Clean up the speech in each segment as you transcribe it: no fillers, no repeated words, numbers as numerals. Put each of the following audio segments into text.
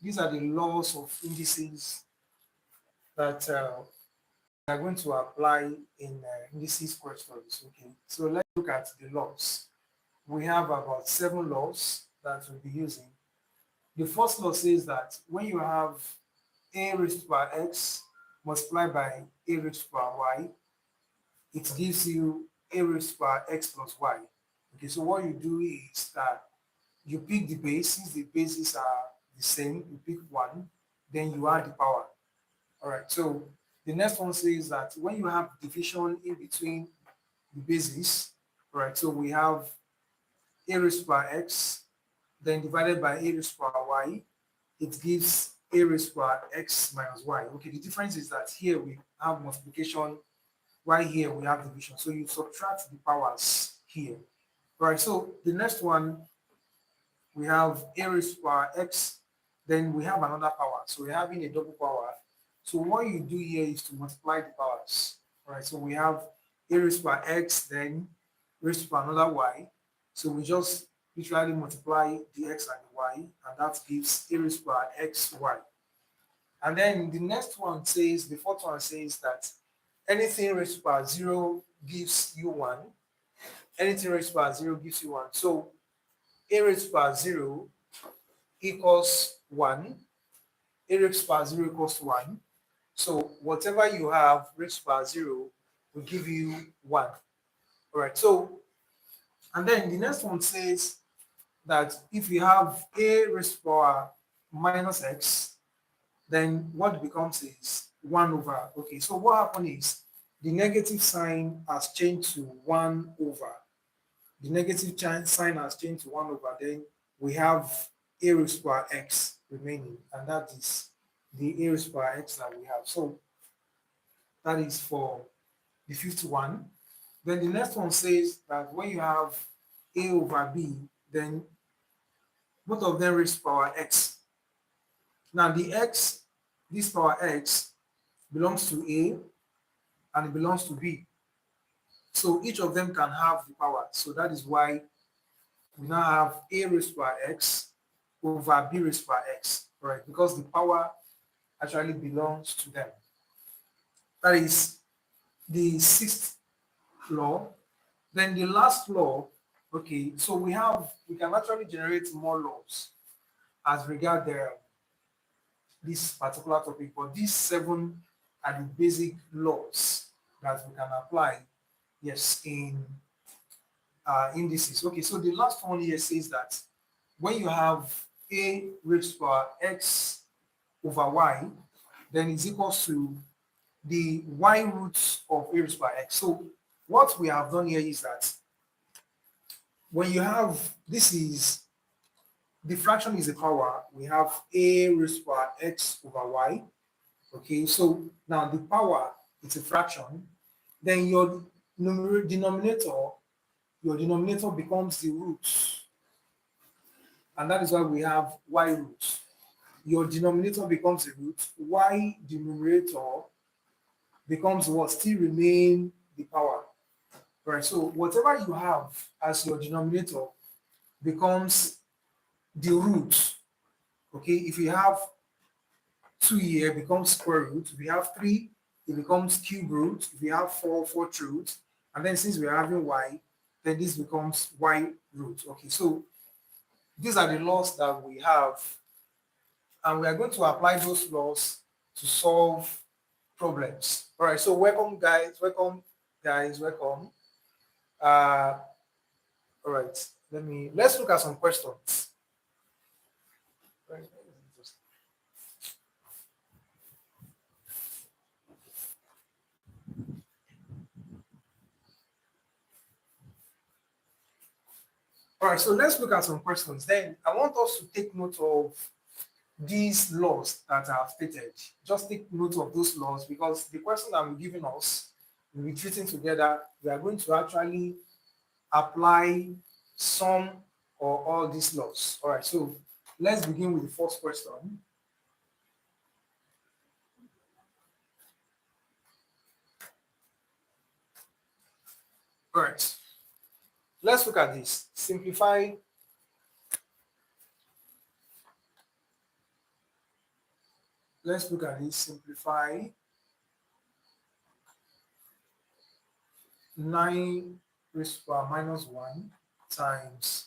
these are the laws of indices that we are going to apply in indices questions. Okay, so let's look at the laws. We have about 7 laws that we'll be using. The first law says that when you have a raised to power x multiplied by a raised to power y, it gives you a raised to power x plus y. Okay, so what you do is that you pick the base. Since the bases are the same, you pick one, then you add the power. All right, so the next one says that when you have division in between the bases, right, so we have a raised to power x, then divided by a raised to power y, it gives a raised to power x minus y. Okay, the difference is that here we have multiplication, while here we have division. So you subtract the powers here. All right, so the next one, we have a raised to power x, then we have another power. So we're having a double power. So what you do here is to multiply the powers. All right, so we have a raised to power x, then raised to power another y. So we just literally multiply the x and the y, and that gives a raised to power x, y. And then the next one says, the fourth one says that anything raised to power 0 gives you 1. Anything raised to power 0 gives you 1. So a raised to power 0 equals 1. A raised to power 0 equals 1. So whatever you have raised to power 0 will give you 1. All right, so, and then the next one says that if you have a raised to power minus x, then what it becomes is 1 over. Okay, so what happened is the negative sign has changed to 1 over. The negative sign has changed to 1 over. Then we have a raised to power x remaining, and that is the a raised to power x that we have. So that is for the fifth one. Then the next one says that when you have a over b, then both of them raised to power x. Now the x, this power x, belongs to a and it belongs to b. So each of them can have the power. So that is why we now have a raised to power x over b raised to power x, right? Because the power actually belongs to them. That is the sixth law. Then the last law, okay, so we can actually generate more laws as regard this particular topic, but these 7 are the basic laws that we can apply, yes, in indices. Okay, so the last one here says that when you have a raised to power x over y, then it's equals to the y roots of a raised to power x. So what we have done here is that when you have, this is, the fraction is a power, we have a raised to power x over y. Okay, so now the power, it's a fraction, then your denominator becomes the root. And that is why we have y root. Your denominator becomes the root, y the numerator becomes what? Still remain the power. Right, so whatever you have as your denominator becomes the root. Okay, if you have 2 here, it becomes square root. If you have 3, it becomes cube root. If you have 4, 4th root. And then since we're having y, then this becomes y root. Okay, so these are the laws that we have. And we are going to apply those laws to solve problems. All right, so welcome guys, welcome. All right, let's look at some questions. All right, so let's look at some questions. Then I want us to take note of these laws that are stated. Just take note of those laws, because the question that I'm giving us, we'll be treating together, we are going to actually apply some or all these laws. All right, so let's begin with the first question. All right, let's look at this. Simplify let's look at this. Simplify 9 raised to power minus 1 times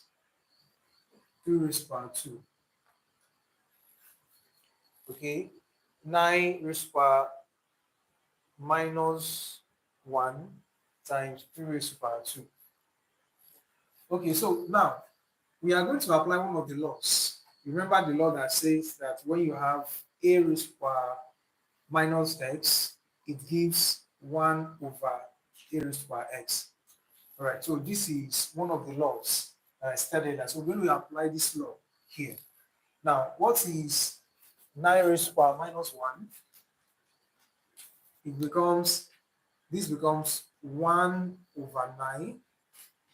3 raised to power 2. Okay, 9 raised to power minus 1 times 3 raised to power 2. Okay, so now we are going to apply one of the laws. Remember the law that says that when you have a raised to power minus x, it gives 1 over a raised to power x. All right, so this is one of the laws that I studied. So we're going to apply this law here. Now, what is 9 raised to power minus 1? This becomes 1 over 9.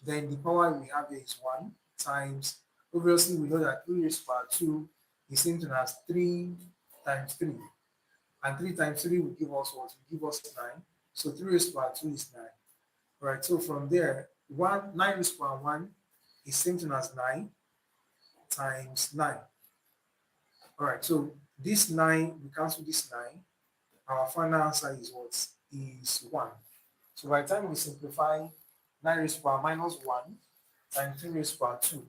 Then the power we have here is 1 times, obviously we know that 3 raised to power 2 is same thing as 3 times 3. And 3 times 3 will give us what? Will give us 9. So 3 raised to power 2 is 9. All right, so from there, 9 raised to power 1 is same thing as 9 times 9. All right, so this 9, we cancel this 9. Our final answer is what? Is 1. So by the time we simplify 9 raised to power minus 1 times 3 raised to power 2,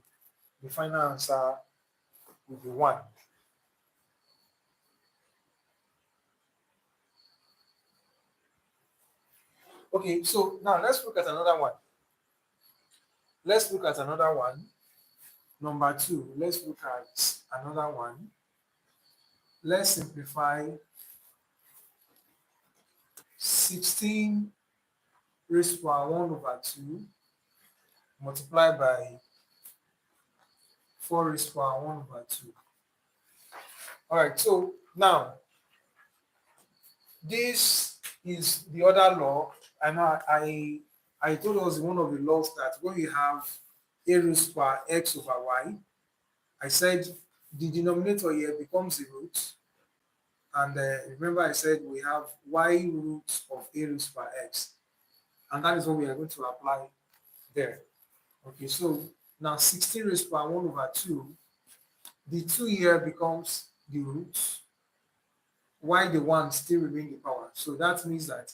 the final answer will be 1. Okay, so now let's look at another one. Let's look at another one. Number 2, let's look at another one. Let's simplify 16 raised to power 1 over 2 multiplied by 4 raised to power 1 over 2. All right, so now this is the other law. I know I told us one of the laws that when you have a raised to power x over y, I said the denominator here becomes the root. And remember I said we have y root of a raised to power x. And that is what we are going to apply there. Okay, so now 16 raised to power 1 over 2, the 2 here becomes the root, while the 1 still remains the power. So that means that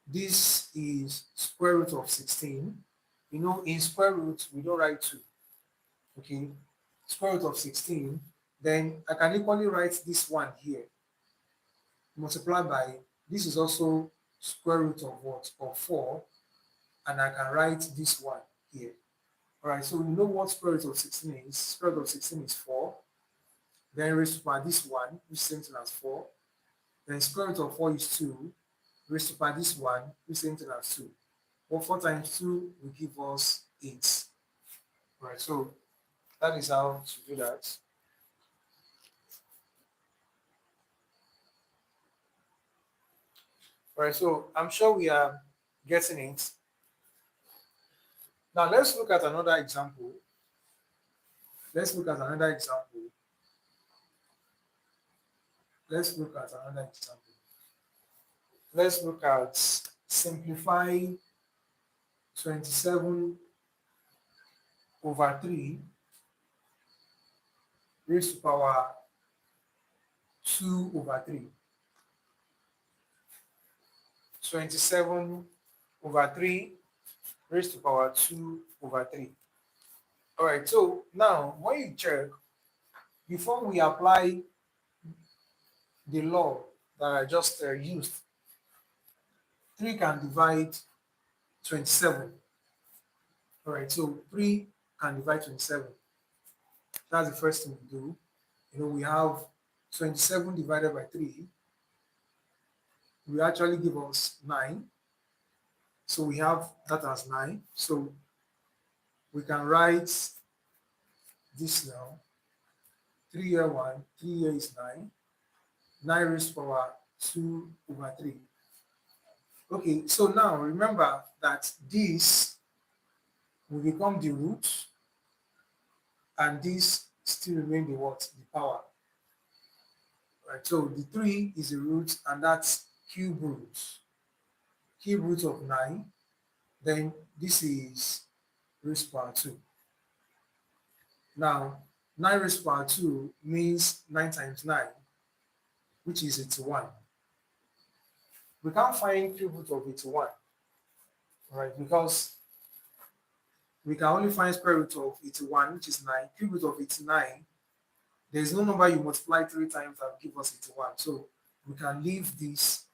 this is square root of 16. You know, in square root, we don't write 2. Okay, square root of 16. Then I can equally write this one here, multiplied by, this is also square root of what? Of 4. And I can write this one here. All right, so we know what square root of 16 is. Square root of 16 is 4. Then raised to power this one, which is same thing as 4. Then square root of 4 is 2. Raised to power this one, which is same thing as 2. Well, 4 times 2 will give us 8. All right, so that is how to do that. All right, so I'm sure we are getting it. Now let's look at another example. Let's look at another example. Let's look at another example. Let's look at simplify 27 over 3 raised to power 2 over 3. 27 over 3 raised to power 2 over 3. All right, so now when you check, before we apply the law that I just used, 3 can divide 27. All right, so 3 can divide 27. That's the first thing we do. You know, we have 27 divided by 3 will actually give us 9. So we have that as 9. So we can write this now. 3 here 1, 3 here is 9. 9 raised to power 2 over 3. Okay, so now remember that this will become the root, and this still remain the what? The power. Right, so the 3 is the root, and that's cube root. Cube root of 9. Then this is raised to power 2. Now, 9 raised to power 2 means 9 times 9. which is 81. We can't find cube root of 81, right? Because we can only find square root of 81, which is 9. Cube root of 89, there's no number you multiply 3 times that will give us 81. So we can leave this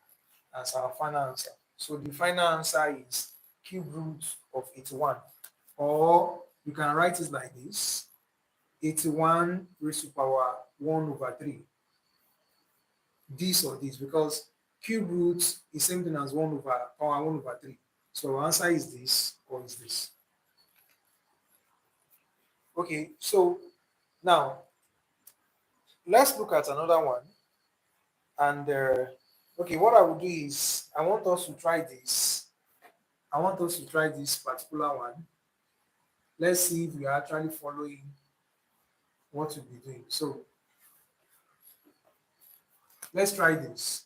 as our final answer. So the final answer is cube root of 81. Or you can write it like this: 81 raised to power 1 over 3. This or this, because cube root is same thing as 1 over power 1 over 3. So our answer is this or is this. Okay, so now let's look at another one. And okay, what I will do is I want us to try this. I want us to try this particular one. Let's see if we are actually following what we'll be doing. So let's try this.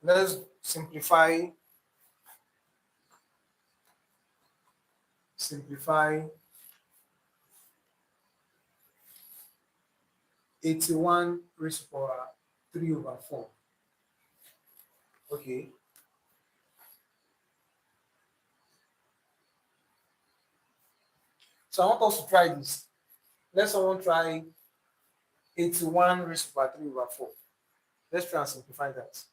Let's simplify 81 raised to power 3 over 4. Okay. So I want us to try this. Let someone try 81 raised to power 3 over 4. Let's try and simplify that.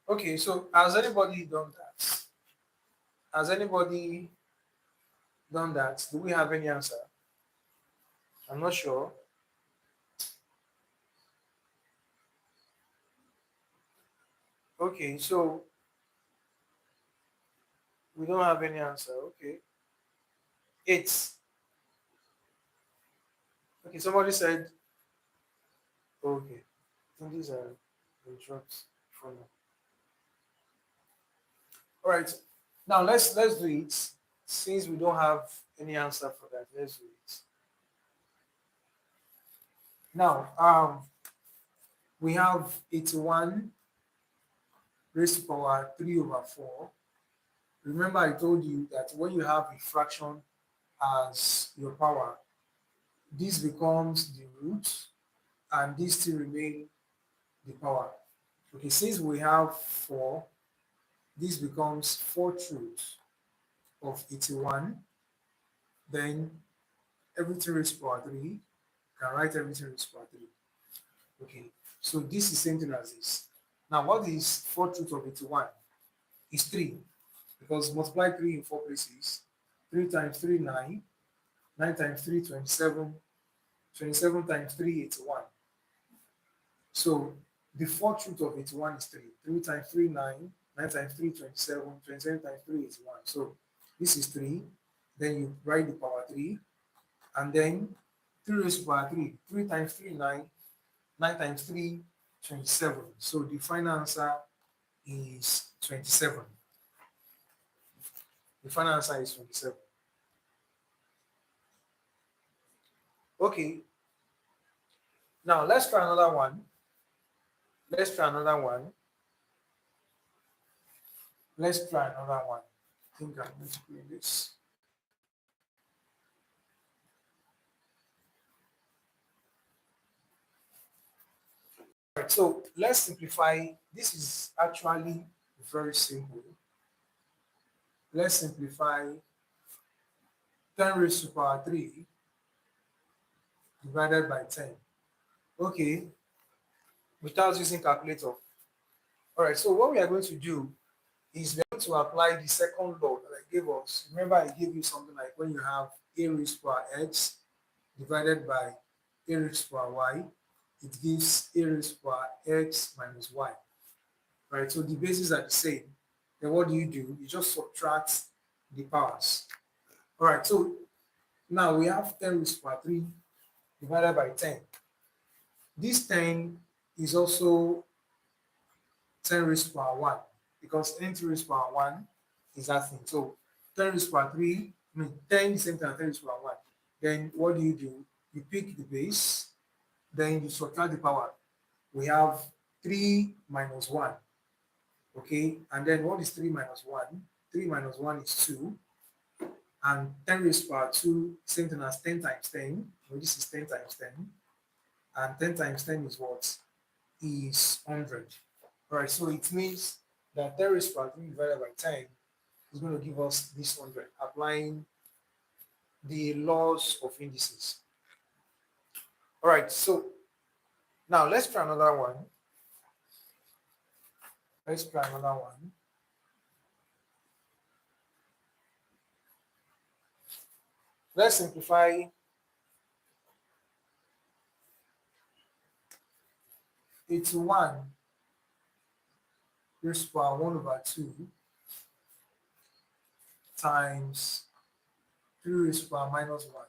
Okay, so has anybody done that? Has anybody done that? Do we have any answer? I'm not sure. Okay, so we don't have any answer. Okay. 8. Okay, somebody said, okay. I think these are instructs for now. All right. Now let's do it. Since we don't have any answer for that, let's do it. Now, we have 81 raised to power 3 over 4. Remember, I told you that when you have a fraction as your power, this becomes the root, and this still remain the power. Okay, since we have 4, this becomes 4th root of 81. Then everything raised to power 3. Can write everything raised to power 3. Okay, so this is same thing as this. Now, what is 4th root of 81? Is 3, because multiply 3 in 4 places. 3 times 3, 9. 9 times 3, 27. 27 times 3, 81. So the 4th root of 81 is 3. 3 times 3, 9. 9 times 3, 27. 27 times 3, 81. So this is 3. Then you write the power 3. And then 3 raised to power 3. 3 times 3, 9. 9 times 3, 27. So the final answer is 27. The final answer is 27. Okay. Now let's try another one. Let's try another one. Let's try another one. I think I'm going to do this. All right, so let's simplify. This is actually very simple. Let's simplify 10 raised to power 3 divided by 10. Okay, without using calculator. All right, so what we are going to do is we're going to apply the second law that I gave us. Remember, I gave you something like when you have a raised to power x divided by a raised to power y, it gives a raised to power x minus y. Right, so the bases are the same. Then what do? You just subtract the powers. All right, so now we have 10 raised to power 3 divided by 10. This 10 is also 10 raised to power 1 because 10 raised to power 1 is that thing. So 10 raised to power 3, 10 is the same thing as 10 raised to power 1. Then what do? You pick the base, then you subtract the power. We have 3 minus 1. Okay, and then what is 3 minus 1? 3 minus 1 is 2. And 10 raised to power 2, same thing as 10 times 10. So this is 10 times 10. And 10 times 10 is what? Is 100. All right, so it means that 10 raised to power 3 divided by 10 is going to give us this 100, applying the laws of indices. All right, so now let's try another one. Let's try another one. Let's simplify 81 raised to power 1 over 2 times 3 raised to power minus 1.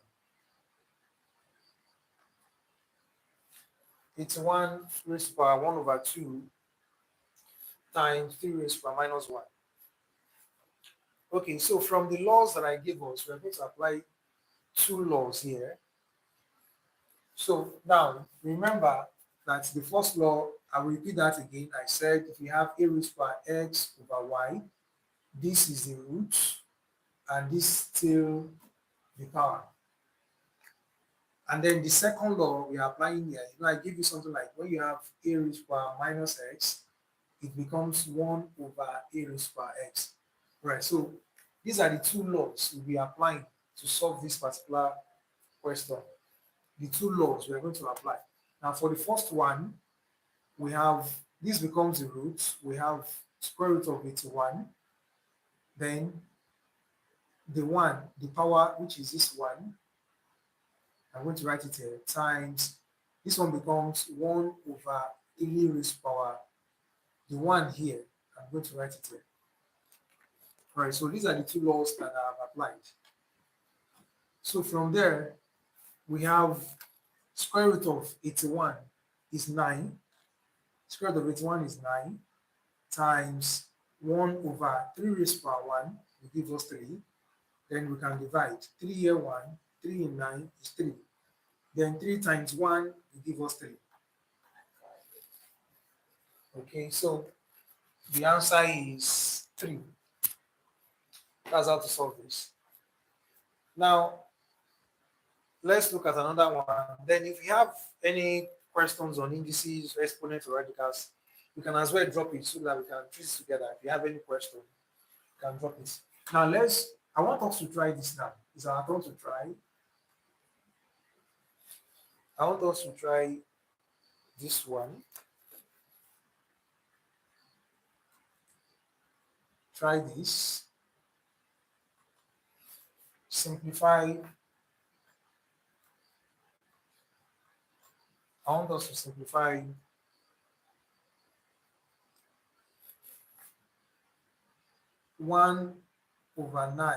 81 raised to power 1 over 2 times 3 raised to power minus 1. Okay, so from the laws that I gave us, we're going to apply two laws here. So now remember that the first law, I will repeat that again. I said if you have a raised to power x over y, this is the root and this still the power. And then the second law we are applying here, I give you something like when you have a raised to power minus x, it becomes 1 over a raised to power x. Right, so these are the two laws we'll be applying to solve this particular question. The two laws we are going to apply. Now for the first one, we have, this becomes the root, we have square root of 81, then the 1, the power, which is this one, I'm going to write it here, times, this one becomes 1 over 3 raised to power, the 1 here, I'm going to write it here. All right, so these are the two laws that I have applied. So from there, we have square root of 81 is 9. Square root of 81 is 9 times 1 over 3 raised to power 1 will give us 3. Then we can divide 3 here 1, 3 in 9 is 3. Then 3 times 1 will give us 3. Okay, so the answer is 3. That's how to solve this. Now, let's look at another one. Then if you have any questions on indices, exponents, or radicals, you can as well drop it so that we can treat it together. If you have any question, you can drop it. Now I want us to try this now. It's our turn to try. I want us to try this one. Try this. Simplify. I want us to simplify 1 over 9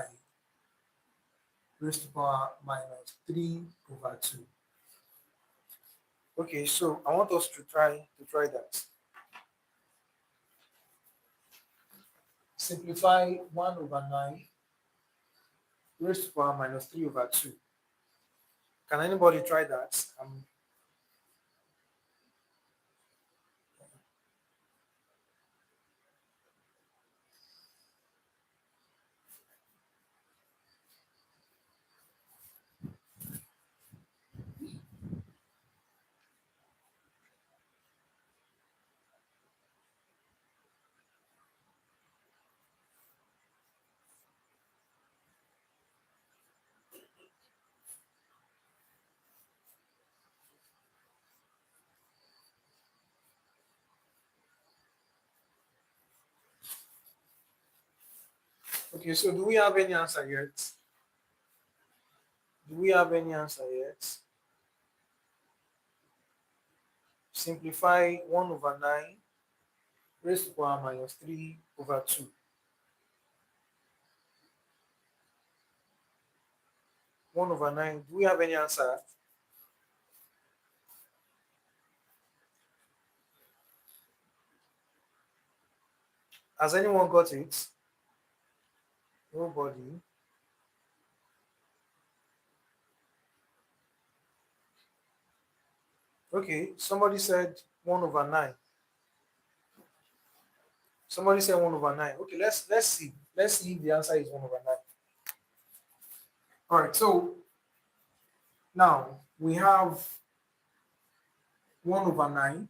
raised to power minus 3 over 2. Okay, so I want us to try that. Simplify 1 over 9 raised to power minus 3 over 2. Can anybody try that? Okay, so do we have any answer yet? Do we have any answer yet? Simplify 1 over 9 raised to power minus 3 over 2. One over 9. Do we have any answer? Has anyone got it? Nobody. Okay, somebody said 1 over 9. Somebody said 1 over 9. Okay, let's see. Let's see if the answer is 1 over 9. All right, so now we have 1 over 9.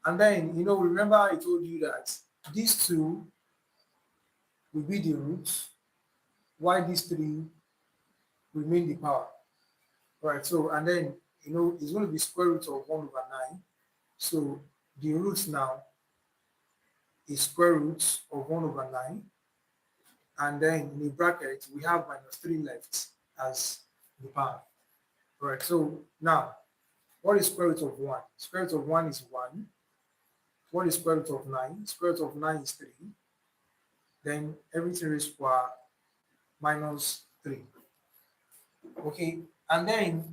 And then, remember I told you that these two will be the roots, while these three remain the power. All right, so, and then, it's going to be square root of 1 over 9. So the root now is square root of 1 over 9. And then in the bracket, we have minus 3 left as the power. All right, so now, what is square root of 1? Square root of 1 is 1. What is square root of 9? Square root of 9 is 3. Then everything raised to power minus 3. Okay, and then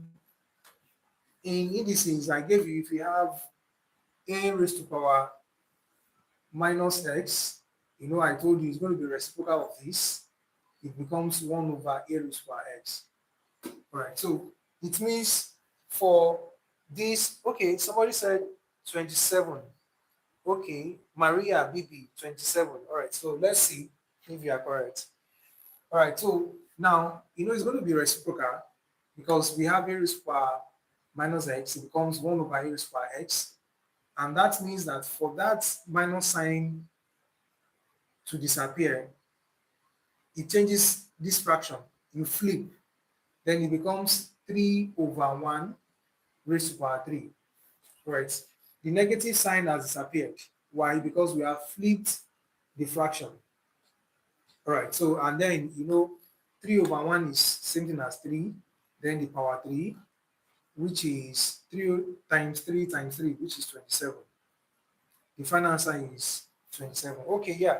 in indices, I gave you, if you have a raised to power minus x, I told you it's going to be reciprocal of this. It becomes 1 over a raised to power x. All right, so it means for this, okay, somebody said 27. Okay, Maria BB 27. All right, so let's see if you are correct. All right, so now it's going to be reciprocal because we have a raised to power minus x, it becomes 1 over a raised to power x. And that means that for that minus sign to disappear, it changes this fraction. You flip, then it becomes 3 over 1 raised to power 3. Right? The negative sign has disappeared. Why? Because we have flipped the fraction. All right, so and then 3 over 1 is same thing as 3, then the power 3, which is 3 times 3 times 3, which is 27. The final answer is 27. Okay, yeah.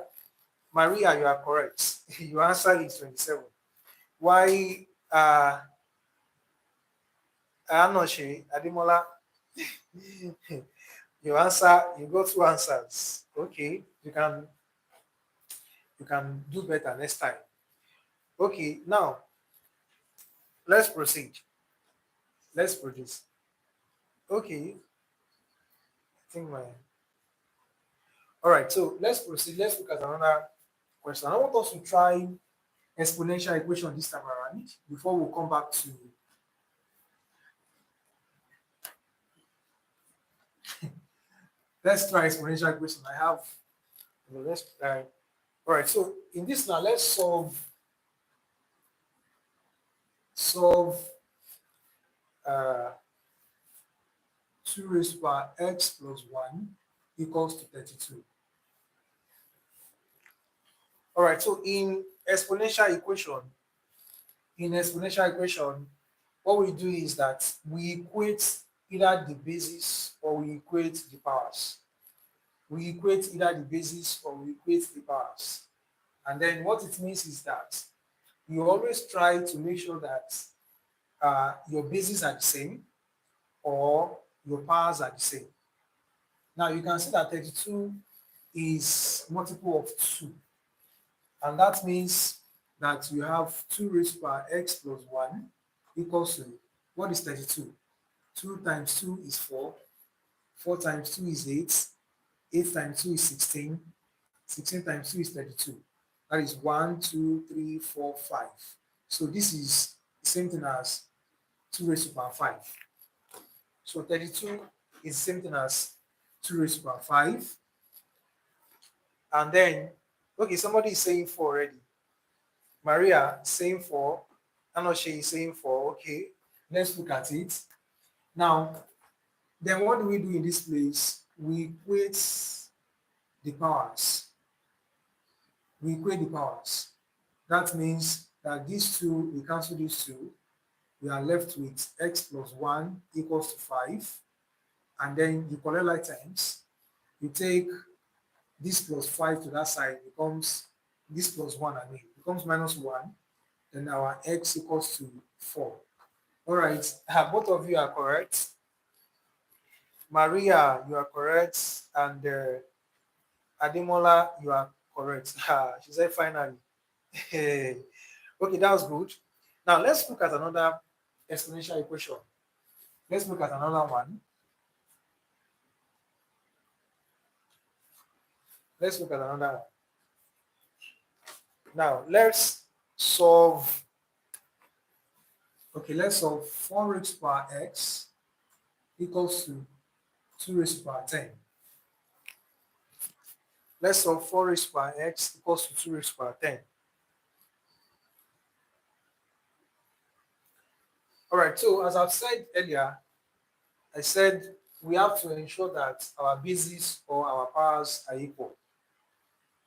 Maria, you are correct. Your answer is 27. Why Anoche Adimola, your answer, you got 2 answers. Okay, you can do better next time. Okay, now let's proceed. Let's produce. Okay, I think my all right, so let's proceed. Let's look at another question. I want us to try exponential equation this time around before we come back to let's try exponential equation. I have let's all right, so in this now let's solve 2 raised to power x plus 1 equals to 32. All right, so in exponential equation, what we do is that we equate either the basis or we equate the powers. We equate either the basis or we equate the powers. And then what it means is that you always try to make sure that your bases are the same or your powers are the same. Now you can see that 32 is multiple of 2. And that means that you have 2 raised to power x plus 1 equals to, what is 32? 2 times 2 is 4. 4 times 2 is 8. 8 times 2 is 16. 16 times 2 is 32. That is 1, 2, 3, 4, 5. So this is the same thing as 2 raised to power 5. So 32 is the same thing as 2 raised to power 5. And then, okay, somebody is saying 4 already. Maria saying 4. Anoche is saying 4. Okay, let's look at it. Now, then what do we do in this place? We equate the powers. We equate the powers. That means that these two, we cancel these two. We are left with x plus 1 equals to 5. And then you collect like terms. You take this plus 5 to that side, becomes this plus 1, I mean, becomes minus 1. Then our x equals to 4. All right, both of you are correct. Maria, you are correct. And Ademola, you are correct. She said finally. Okay, that was good. Now let's look at another exponential equation. Let's look at another one. Let's look at another one. Now let's solve. Okay, let's solve 4 raised to power x equals to 2 raised to power 10. Let's solve 4 raised to power x equals to 2 raised to power 10. All right, so as I've said earlier, I said we have to ensure that our bases or our powers are equal.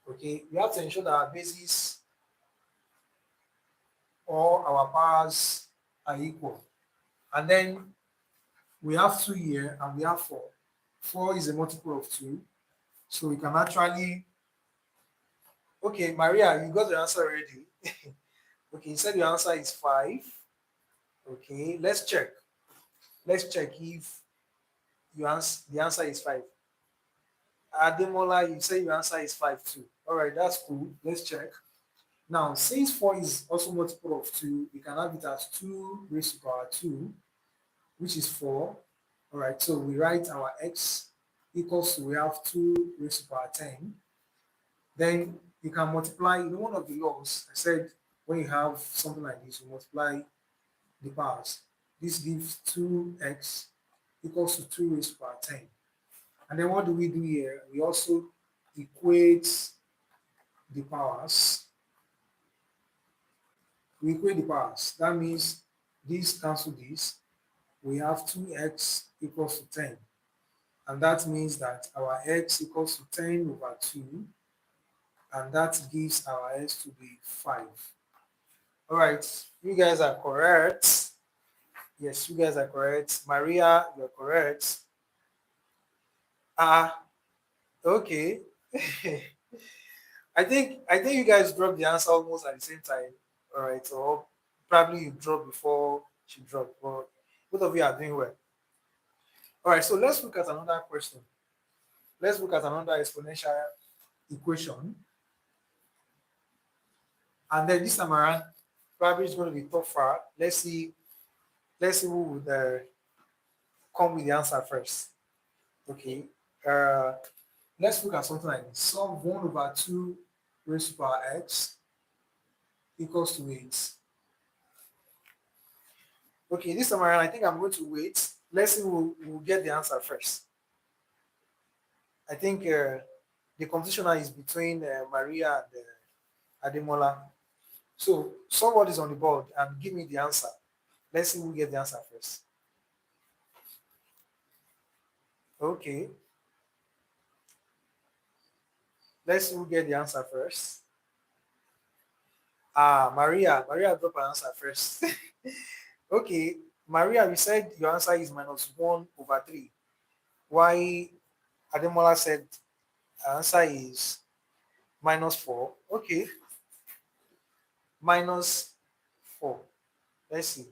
Okay, we have to ensure that our bases or our powers are equal. And then we have 2 here and we have 4. 4 is a multiple of 2. So we can actually, okay, Maria, you got the answer already. Okay, you said your answer is 5. Okay, let's check. Let's check if the answer is 5. Ademola, you say your answer is 5 too. All right, that's cool. Let's check. Now, since 4 is also multiple of 2, we can have it as 2 raised to power 2, which is 4. All right, so we write our x equals to, we have 2 raised to power 10. Then you can multiply, one of the laws, I said when you have something like this, you multiply the powers. This gives 2x equals to 2 raised to power 10. And then what do we do here? We also equate the powers. We equate the powers. That means this cancel this. We have 2x equals to 10. And that means that our x equals to 10 over 2. And that gives our x to be 5. All right, you guys are correct. Yes, you guys are correct. Maria, you're correct. Okay. I think you guys dropped the answer almost at the same time. All right, so probably you dropped before she dropped, but both of you are doing well. All right, so let's look at another question. Let's look at another exponential equation. And then this time around, probably it's going to be tougher. Let's see who would come with the answer first. Okay. Let's look at something like this. Solve 1 over 2 raised to power x equals to 8. Okay, this time around, I think I'm going to wait. Let's see who will get the answer first. I think the competition is between Maria and Ademola. So somebody is on the board and give me the answer. Let's see who get the answer first. Okay. Let's see who get the answer first. Maria drop her answer first. Okay, Maria, you said your answer is -1 over 3. Why Ademola said her answer is -4. Okay, -4. Let's see.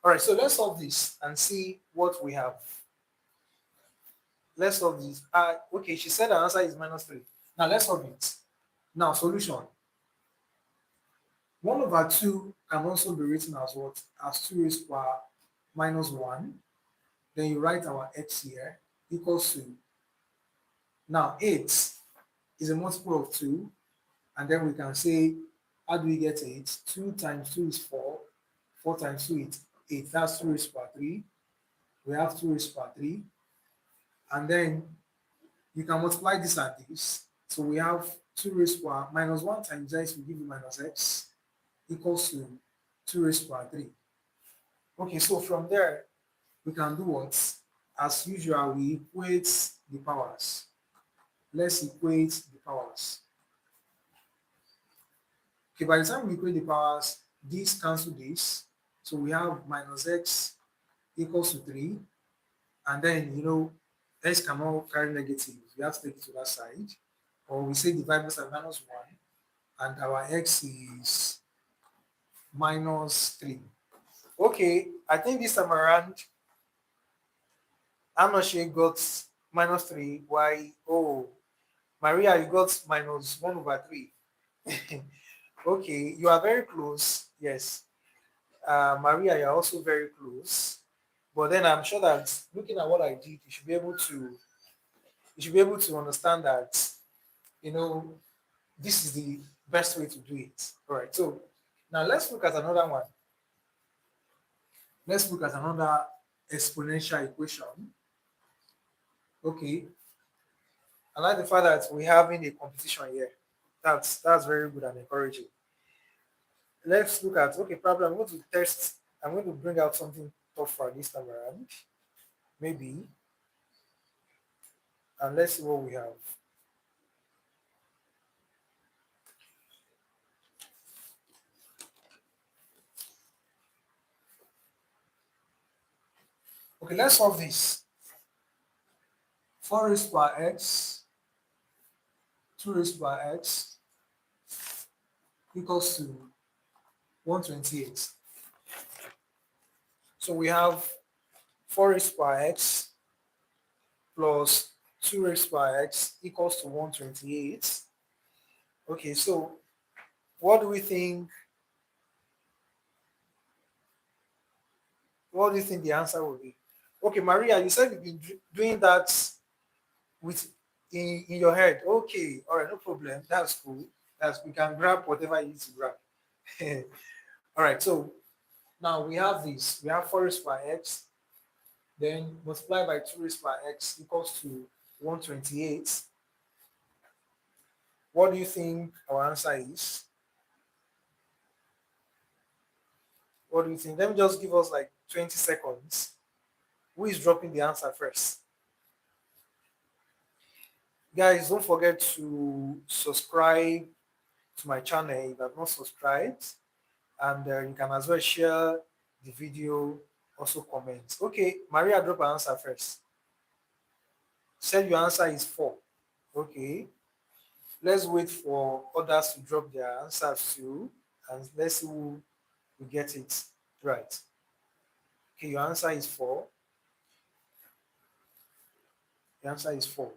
All right, so let's solve this and see what we have. Let's solve this. Okay, she said her answer is -3. Now let's solve it. Now, solution. 1 over 2 can also be written as what? As 2 raised to power -1. Then you write our x here equals to, now 8 is a multiple of 2. And then we can say, how do we get 8? 2 times 2 is 4. 4 times 2 is 8. That's 2 raised to power 3. We have 2 raised to power 3. And then you can multiply this and this. So we have 2 raised to power -1 times x will give you -x equals to 2 raised to power 3. Okay, so from there, we can do what? As usual, we equate the powers. Let's equate the powers. Okay, by the time we equate the powers, this cancel this. So we have minus x equals to 3. And then, x cannot carry negative. We have to take it to that side. Or we say divide by minus 1. And our x is minus 3. Okay, I think this time around, I'm not sure got minus 3. Why? Oh, Maria, you got minus 1 over 3. Okay, you are very close. Yes. Maria, you're also very close. But then I'm sure that looking at what I did, you should be able to understand that, you know, this is the best way to do it. All right. So now let's look at another one. Let's look at another exponential equation. Okay. I like the fact that we're having a competition here. That's very good and encouraging. Let's look at, okay, probably I'm going to test, I'm going to bring out something tougher this time around. Maybe. And let's see what we have. Okay, let's solve this. 4 raised by x, 2 raised by x equals to 128. So we have 4 raised by x plus 2 raised by x equals to 128. Okay, so what do we think? What do you think the answer will be? Okay, Maria, you said you've been doing that with in your head. Okay, all right, no problem. That's cool. We can grab whatever you need to grab. All right, so now we have this. We have 4 raised by x, then multiply by 2 raised by x equals to 128. What do you think our answer is? What do you think? Let me just give us like 20 seconds. Who is dropping the answer first? Guys, don't forget to subscribe to my channel if you have not subscribed. And you can as well share the video, also comment. Okay, Maria, drop an answer first. Said your answer is 4. Okay, let's wait for others to drop their answers too, and let's see who will get it right. Okay, your answer is 4. The answer is 4.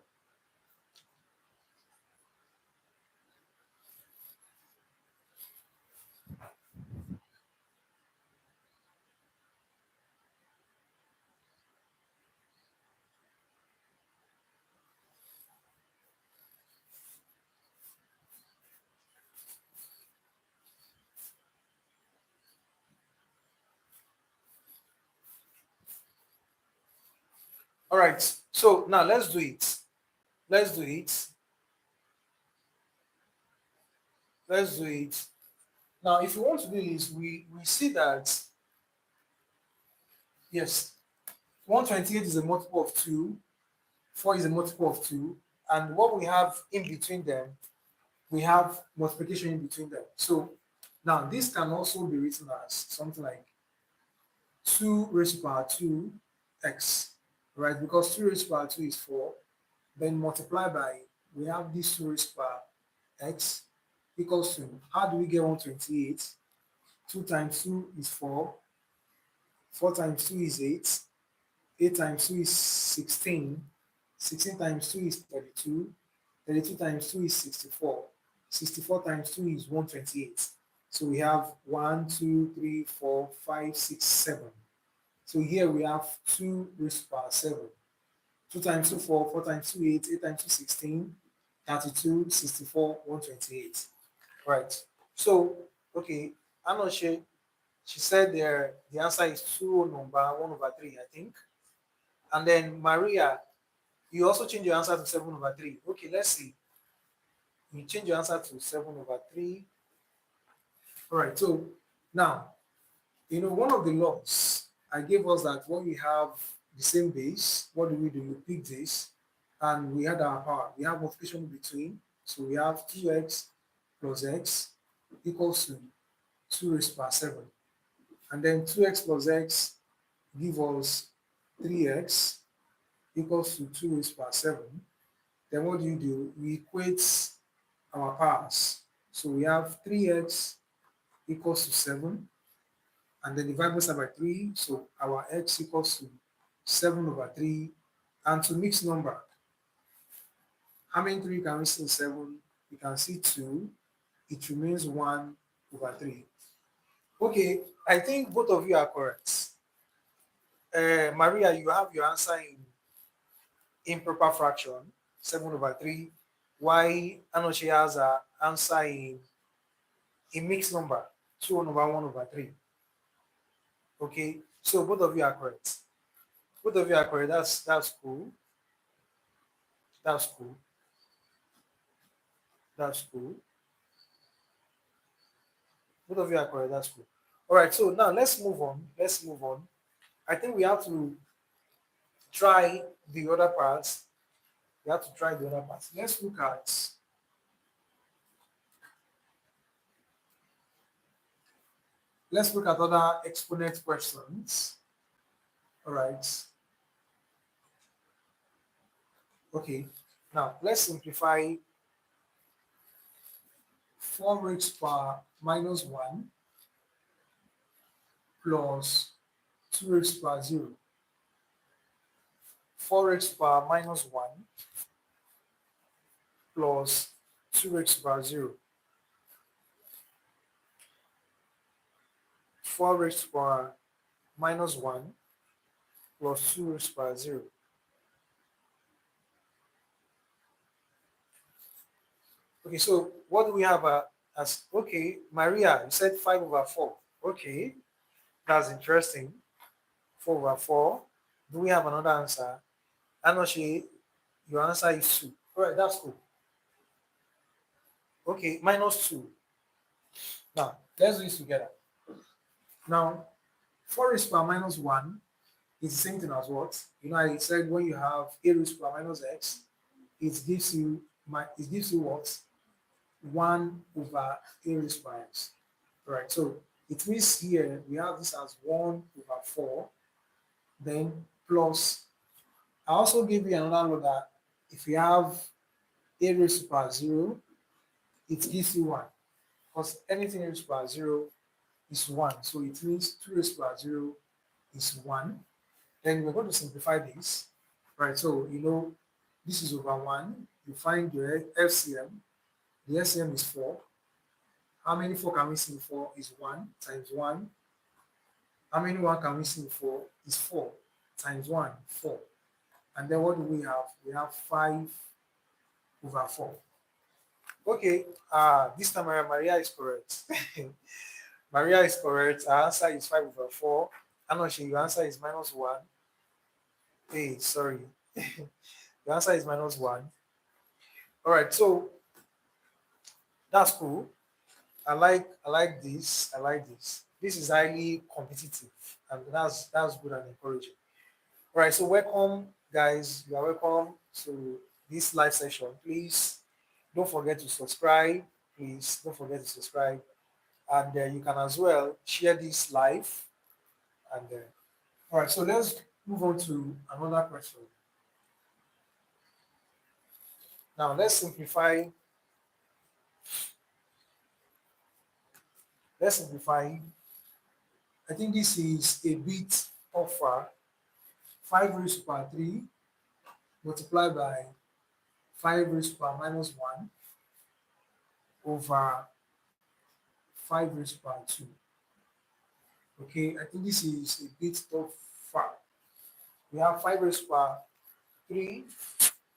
All right, so now let's do it. Let's do it. Let's do it. Now, if you want to do this, we see that, yes, 128 is a multiple of 2, 4 is a multiple of 2, and what we have in between them, we have multiplication in between them. So now this can also be written as something like 2 raised to power 2 x, right? Because 2 raised to power 2 is 4, then multiply by, we have this 2 raised to power x equals to, how do we get 128? 2 times 2 is 4, 4 times 2 is 8, 8 times 2 is 16, 16 times 2 is 32, 32 times 2 is 64, 64 times 2 is 128. So we have 1, 2, 3, 4, 5, 6, 7. So here we have 2 raised to power 7. 2 times 2, 4, 4 times 2, 8, 8 times 2, 16, 32, 64, 128. Right. So, okay, I'm not sure. She said there the answer is 2 number 1 over 3, I think. And then Maria, you also change your answer to 7 over 3. Okay, let's see. You change your answer to 7 over 3. All right, so now, one of the laws I gave us that when we have the same base, what do? You pick this, and we had our power. We have multiplication in between. So we have 2x plus x equals to 2 raised power 7. And then 2x plus x give us 3x equals to 2 raised power 7. Then what do? We equate our powers. So we have 3x equals to 7, and then divide both sides by 3. So our x equals to 7 over 3. And to mix number, how many 3 can we see in 7? We can see 2. It remains 1 over 3. Okay, I think both of you are correct. Maria, you have your answer in improper fraction, 7 over 3. Why Anoche has her answer in mixed number, 2 over 1 over 3. Okay, so both of you are correct. Both of you are correct. That's cool. That's cool. That's cool. Both of you are correct. That's cool. All right, so now let's move on. Let's move on. I think we have to try the other parts. We have to try the other parts. Let's look at other exponent questions. All right. Okay. Now let's simplify 4 raised power minus 1 plus 2 raised power 0. 4 raised power minus 1 plus 2 raised power 0. 4 raised power minus 1 plus 2 raised power 0. Okay, so what do we have as, okay, Maria, you said 5 over 4. Okay, that's interesting. 4 over 4. Do we have another answer? Anoshi, your answer is 2. All right, that's cool. Okay, minus 2. Now, let's do this together. Now, 4 raised power minus 1 is the same thing as what? You know, I said when you have a raised power minus x, it gives you what? 1 over a raised power x. All right, so it means here we have this as 1 over 4, then plus, I also give you another law that if you have a raised to power 0, it gives you 1. Because anything raised to power 0 is 1. So it means 2 raised to power 0 is 1. Then we're going to simplify this. Right, so you know this is over 1. You find your LCM. The LCM is 4. How many 4 can we see in 4? Is 1 times 1. How many 1 can we see in 4? Is 4 times 1, 4. And then what do we have? We have 5 over 4. Okay, this time Maria is correct. Maria is correct. Our answer is 5 over 4. Anoshi, your answer is minus 1. Hey, sorry. The answer is minus 1. All right, so that's cool. I like this. I like this. This is highly competitive, and that's good and encouraging. All right, so welcome, guys. You are welcome to this live session. Please don't forget to subscribe. Please don't forget to subscribe, and you can as well share this live. And all right, so let's move on to another question. Now let's simplify. I think this is a bit tougher. 5 raised to power 3 multiplied by 5 raised to power minus 1 over 5 raised to power 2. Okay, I think this is a bit tougher. We have 5 raised to power 3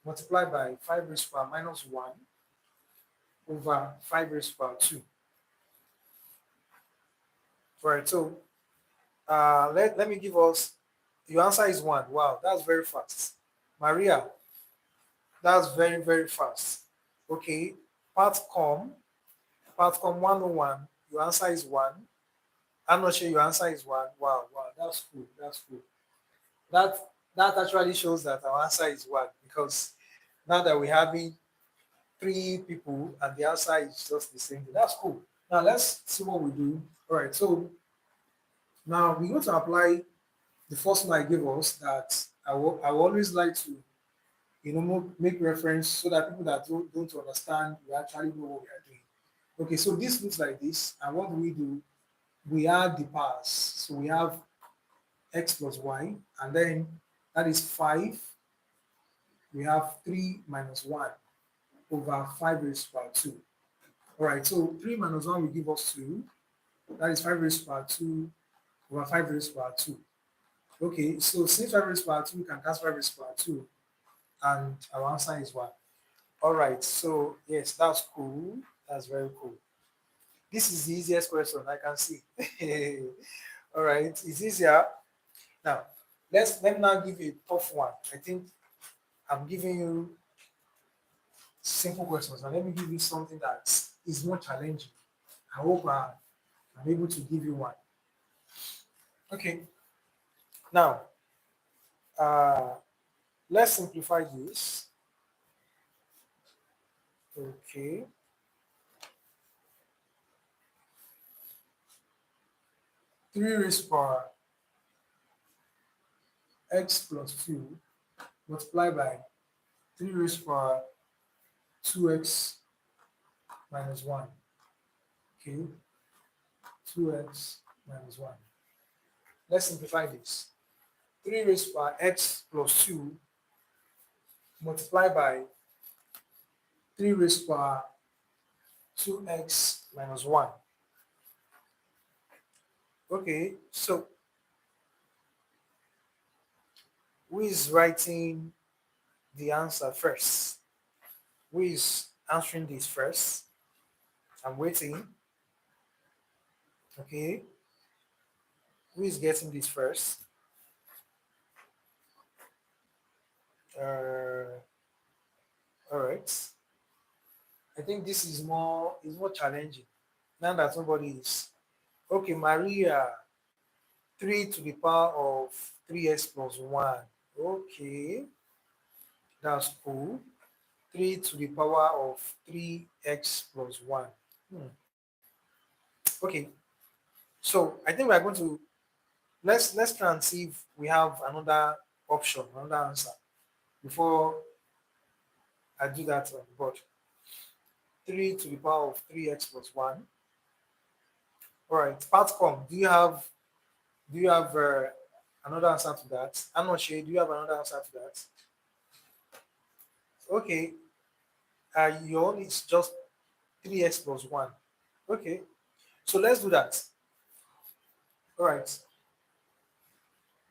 multiplied by 5 raised to power minus 1 over 5 raised to power 2. All right, so let me give us, your answer is 1. Wow, that's very fast. Maria, that's very, very fast. Okay, partcom 101, your answer is 1. I'm not sure your answer is 1. Wow, that's cool. That's cool. That actually shows that our answer is 1, because now that we're having 3 people and the answer is just the same thing. That's cool. Now let's see what we do. All right, so now we're going to apply the first one I gave us that I will always like to, make reference so that people that don't understand, we actually know what we are doing. Okay, so this looks like this, and what do? We add the powers. So we have x plus y, and then that is 5. We have 3 minus 1 over 5 raised to power 2. All right, so 3 minus 1 will give us 2. That is 5 raised to power 2 over 5 raised to power 2. Okay, so since 5 raised to power 2, we can cast 5 raised to power 2, and our answer is 1. All right, so yes, that's cool. That's very cool. This is the easiest question I can see. All right, it's easier. Now, let me now give you a tough one. I think I'm giving you simple questions. Now, let me give you something that is more challenging. I hope I'm able to give you one. Okay, now, uh, let's simplify this. Okay. 3 raised to power x plus 2 multiplied by 3 raised to power 2x minus 1. Okay, 2x minus 1. Let's simplify this. 3 raised to power x plus 2 multiplied by 3 raised to power 2x minus 1. Okay, so who is writing the answer first? Who is answering this first? I'm waiting. Okay, who is getting this first? All right. I think this is more challenging now that somebody is okay. Maria, 3 to the power of 3x plus 1. Okay, that's cool. 3 to the power of 3x plus 1. Okay, so I think we're going to let's try and see if we have another option, another answer before I do that on the board. 3 to the power of 3x plus 1. All right, Patcom, do you have another answer to that? I'm not sure. Do you have another answer to that? Okay, your own is just 3x plus 1. Okay, so let's do that. All right,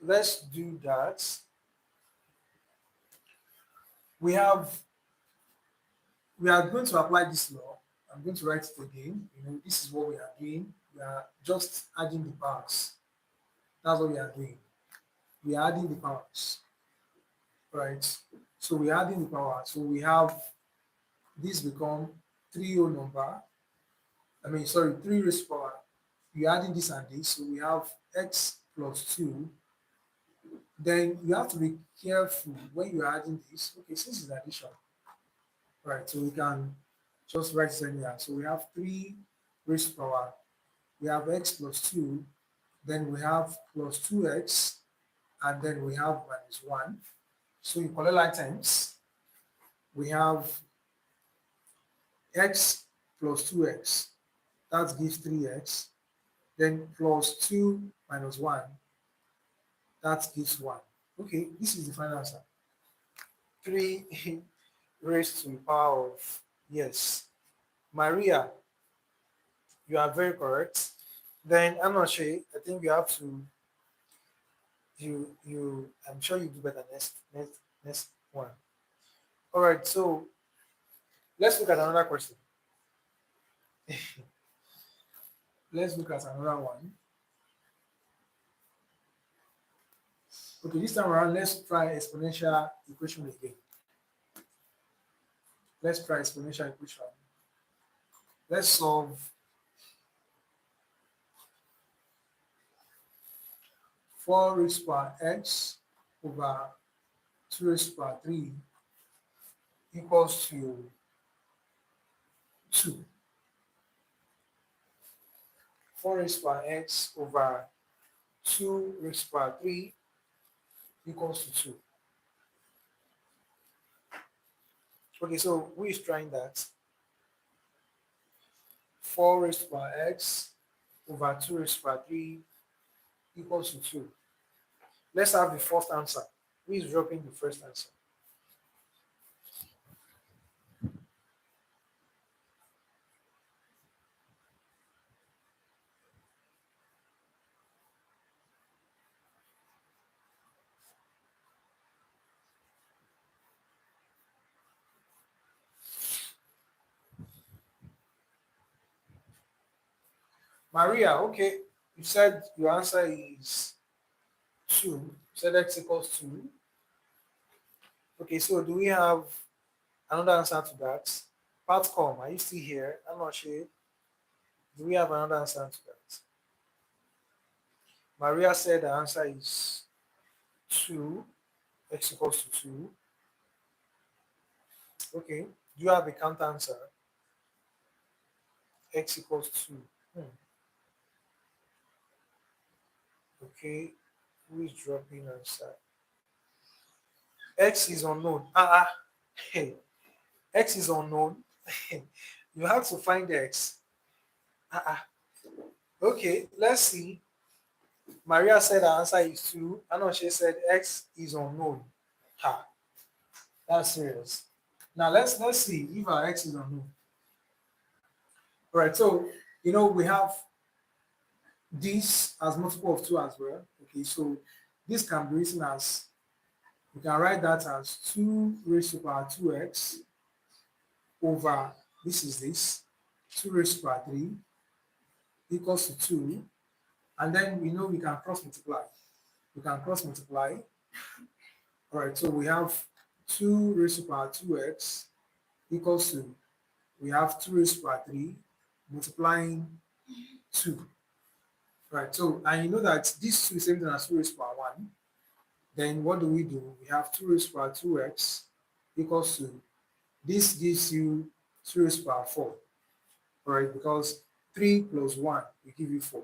let's do that. We are going to apply this law. I'm going to write it again. This is what we are doing. We are just adding the powers. That's what we are doing. We are adding the powers, right? So we are adding the power. So we have this become 3 whole number. I mean, sorry, 3 raised to power. We are adding this and this. So we have x plus 2. Then you have to be careful when you are adding this. Okay, since it's addition, right? So we can just write it anyhow. So we have 3 raised to power. We have x plus 2. Then we have plus 2x. And then we have minus 1. So in parallel items, we have x plus 2x. That gives 3x. Then plus 2 minus 1. That gives 1. Okay, this is the final answer. 3 raised to the power of, yes. Maria, you are very correct. Then I'm not sure. I think you have to, I'm sure you do better next one. All right, so let's look at another question. Let's look at another one. Okay, this time around, let's try exponential equation again. Let's try exponential equation. Let's solve 4 raised to power x over 2 raised to power 3 equals to 2. 4 raised to power x over 2 raised to power 3 equals to 2. Okay, so who is trying that? 4 raised to power x over 2 raised to power 3 equals to 2. Let's have the first answer. Who is dropping the first answer? Maria, okay. You said your answer is 2. You said x equals 2. Okay, so do we have another answer to that? Patcom, are you still here? I'm not sure. Do we have another answer to that? Maria said the answer is 2. X equals to 2. Okay. Do you have a counter answer? X equals 2. Okay. Who is dropping answer? X is unknown. Hey. X is unknown. You have to find X. Okay, let's see. Maria said the answer is 2. Anoche said X is unknown. Ha. That's serious. Now let's see if our X is unknown. All right, so we have this as multiple of 2 as well. Okay, so this can be written as, we can write that as 2 raised to power 2x over, this 2 raised to power 3 equals to 2. And then we know we can cross multiply. We can cross multiply. All right, so we have 2 raised to power 2x equals to, we have 2 raised to power 3 multiplying 2. Right, so, and you know that this 2 is same thing as 2 raised to power 1. Then what do? We have 2 raised to power 2x equals to, this gives you 2 raised to power 4. All right, because 3 plus 1 will give you 4.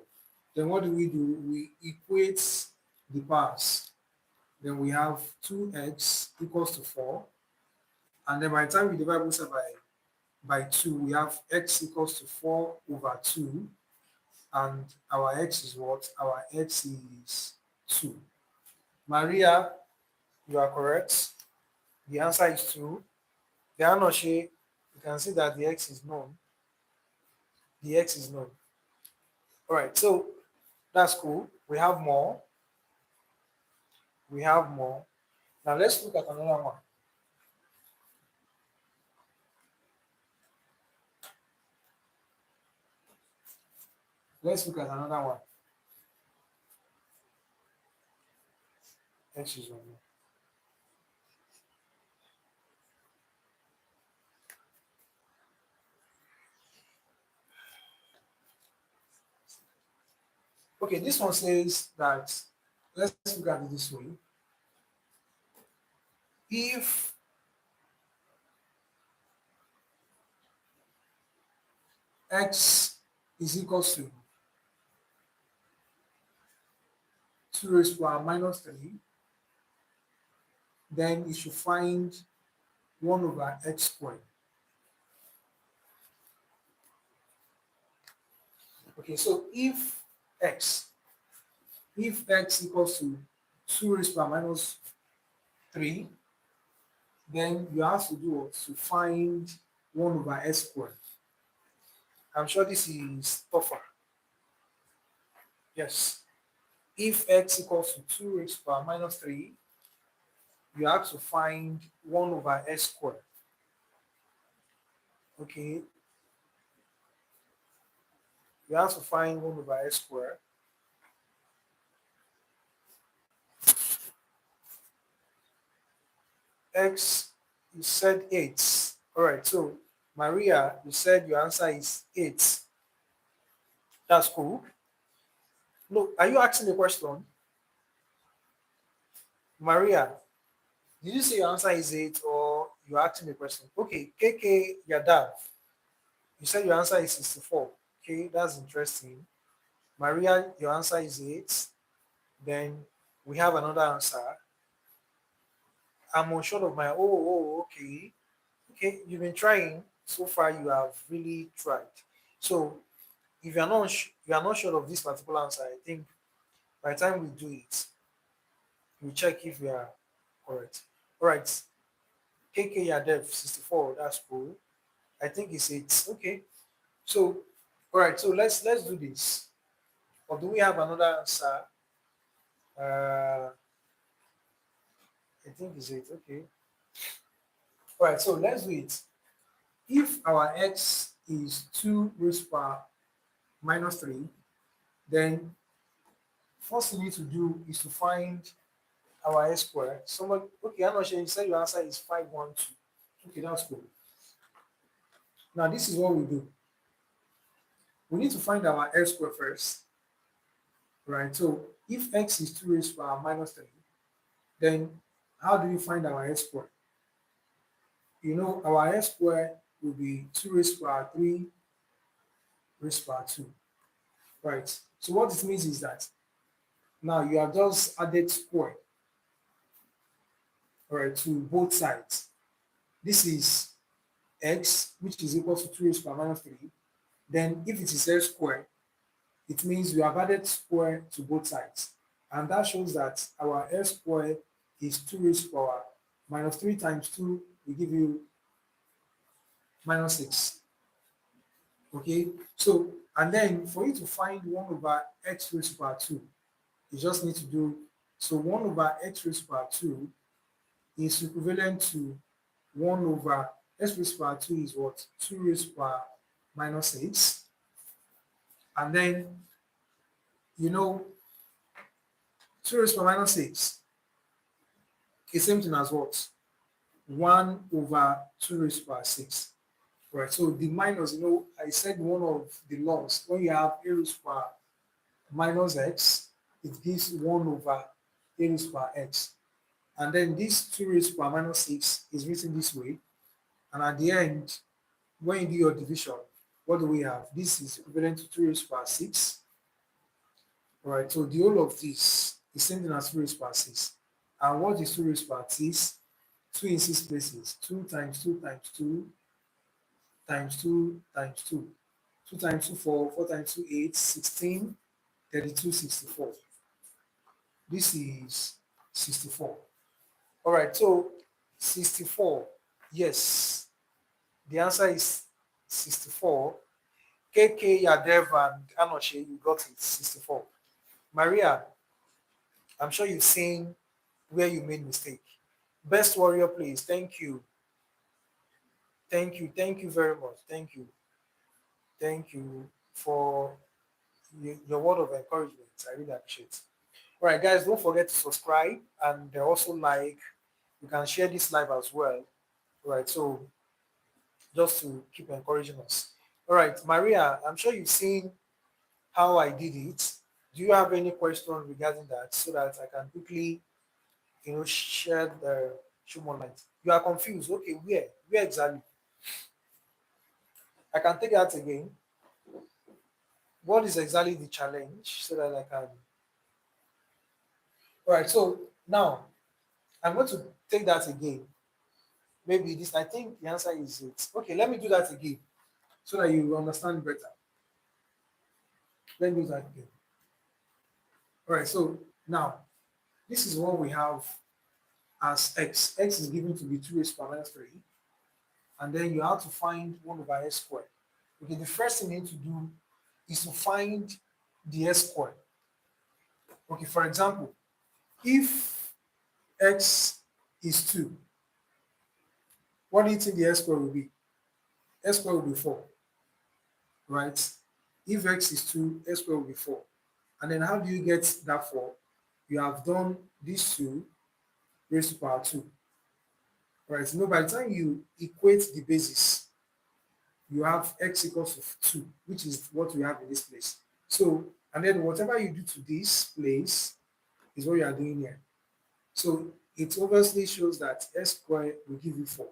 Then what do? We equate the powers. Then we have 2x equals to 4. And then by the time we divide both sides by 2, we have x equals to 4 over 2. And our x is what? Our x is 2. Maria, you are correct. The answer is 2. The Anoche, you can see that the x is known. The x is known. All right, so that's cool. We have more. We have more. Now let's look at another one. Let's look at another one. X is unknown. Okay, this one says that, let's look at it this way. If x is equal to 2 raised to power minus 3, then you should find 1 over x squared. Okay, so if x equals to 2 raised to power minus 3, then you have to do what? To find 1 over x squared. I'm sure this is tougher. Yes. If x equals to 2 raised to power minus 3, you have to find 1 over x squared. Okay. You have to find 1 over x squared. X, you said 8. All right, so Maria, you said your answer is 8. That's cool. No, are you asking the question? Maria, did you say your answer is 8 or you're asking the question? Okay, KK Yadav, you said your answer is 64. Okay, that's interesting. Maria, your answer is 8. Then we have another answer. I'm unsure of my, okay. Okay, you've been trying. So far, you have really tried. So if you are not sure of this particular answer, I think by the time we do it, we check if we are correct. All right. KK Yadev 64, that's cool. I think it's 8. Okay. So all right, so let's do this. Or do we have another answer? I think it's 8. Okay. All right, so let's do it. If our x is 2 raised power minus 3, then first we need to do is to find our s square. Someone, okay, I'm not sure. You said your answer is 512. Okay, that's cool. Now, this is what we do. We need to find our s square first, right? So, if x is 2 raised power minus 3, then how do we find our s square? You know, our s square will be 2 raised power 3 raised power 2, right? So, what it means is that now you have just added square, all right, to both sides. This is x, which is equal to 2 raised power minus 3. Then if it is s square, it means we have added square to both sides. And that shows that our s square is 2 raised to power minus 3 times 2 will give you minus 6. Okay, so and then for you to find 1 over x raised to power 2, you just need to do, so 1 over x raised to power 2 is equivalent to 1 over x raised to power 2 is what? 2 raised to power minus 6. And then, you know, 2 raised to power minus 6 is same thing as what? 1 over 2 raised to power 6. Right. So the minus, I said one of the laws, when you have a raised to power minus x, it gives 1 over a raised to power x. And then this 2 raised to power minus 6 is written this way. And at the end, when you do your division, what do we have? This is equivalent to 2 raised to power 6. All right. So the whole of this is same thing as 2 raised to power 6. And what is 2 raised to power 6? 2 in 6 places. 2 times 2 times 2 times 2 times 2. 2 times 2, 4. 4 times 2, 8. 16. 32, 64. This is 64. All right, so 64. Yes, the answer is 64. KK, Yadev, and Anoche, you got it, 64. Maria, I'm sure you've seen where you made mistake. Best warrior, please. Thank you. Thank you. Thank you very much. Thank you. Thank you for your word of encouragement. I really appreciate it. All right, guys, don't forget to subscribe and also like. You can share this live as well. All right, so just to keep encouraging us. All right, Maria, I'm sure you've seen how I did it. Do you have any question regarding that so that I can quickly, share the show more light? You are confused. Okay, where? Where exactly? I can take that again. What is exactly the challenge so that I can? All right, so now I'm going to take that again. Maybe this, I think the answer is it. Okay, let me do that again so that you understand better. Let me do that again. All right, so now this is what we have as x. X is given to be 2 raised to power minus 3. And then you have to find 1 over s squared. Okay, the first thing you need to do is to find the s squared. Okay, for example, if x is 2, what do you think the s squared will be? S squared will be 4, right? If x is 2, s squared will be 4. And then how do you get that 4? You have done this 2 raised to power 2. Right? So by the time you equate the basis, you have x equals to 2, which is what we have in this place. So, and then whatever you do to this place is what you are doing here. So it obviously shows that s squared will give you 4.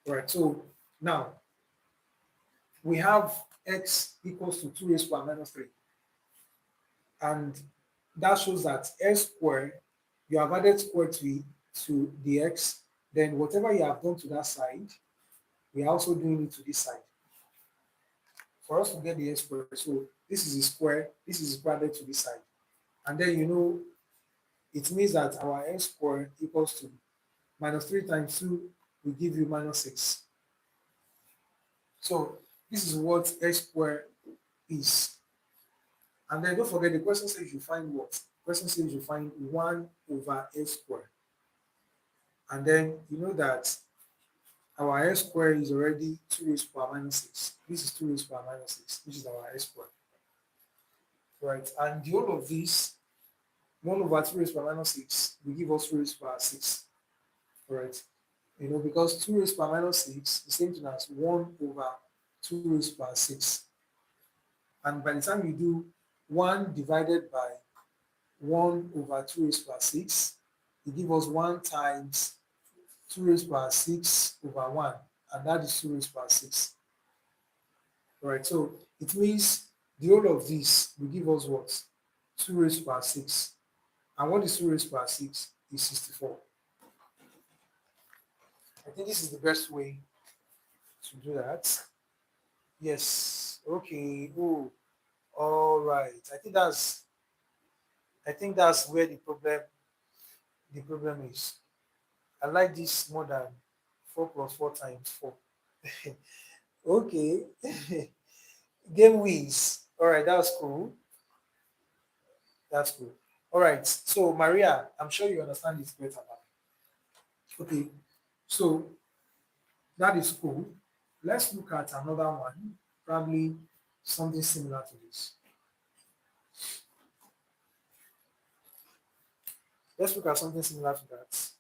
Right? So now we have x equals to 2 raised to power minus 3. And that shows that x squared, you have added square to it, to the x, then whatever you have done to that side, we are also doing it to this side. For us to get the x squared, so this is a square, this is square added to this side. And then it means that our x squared equals to minus 3 times 2 will give you minus 6. So this is what x squared is. And then don't forget the question says you find what? The question says you find 1 over x squared. And then you know that our x squared is already 2 raised to power minus 6. This is 2 raised to power minus 6, which is our x squared. Right? And the whole of this, 1 over 2 raised to power minus 6 will give us 2 raised to power 6. Right? Because 2 raised to power minus 6 is the same thing as 1 over 2 raised to power 6. And by the time you do 1 divided by 1 over 2 raised to power 6, it gives us 1 times 2 raised to power 6 over 1, and that is 2 raised to power 6. Right, so it means the whole of this will give us what? 2 raised to power 6. And what is 2 raised to power 6? Is 64. I think this is the best way to do that. Yes. Okay. Oh, all right. I think that's where the problem is. I like this more than 4 plus 4 times 4. Okay. Game wins. All right, that's cool. That's cool. All right. So Maria, I'm sure you understand this better now. Okay. So that is cool. Let's look at another one, probably something similar to this. Let's look at something similar to that.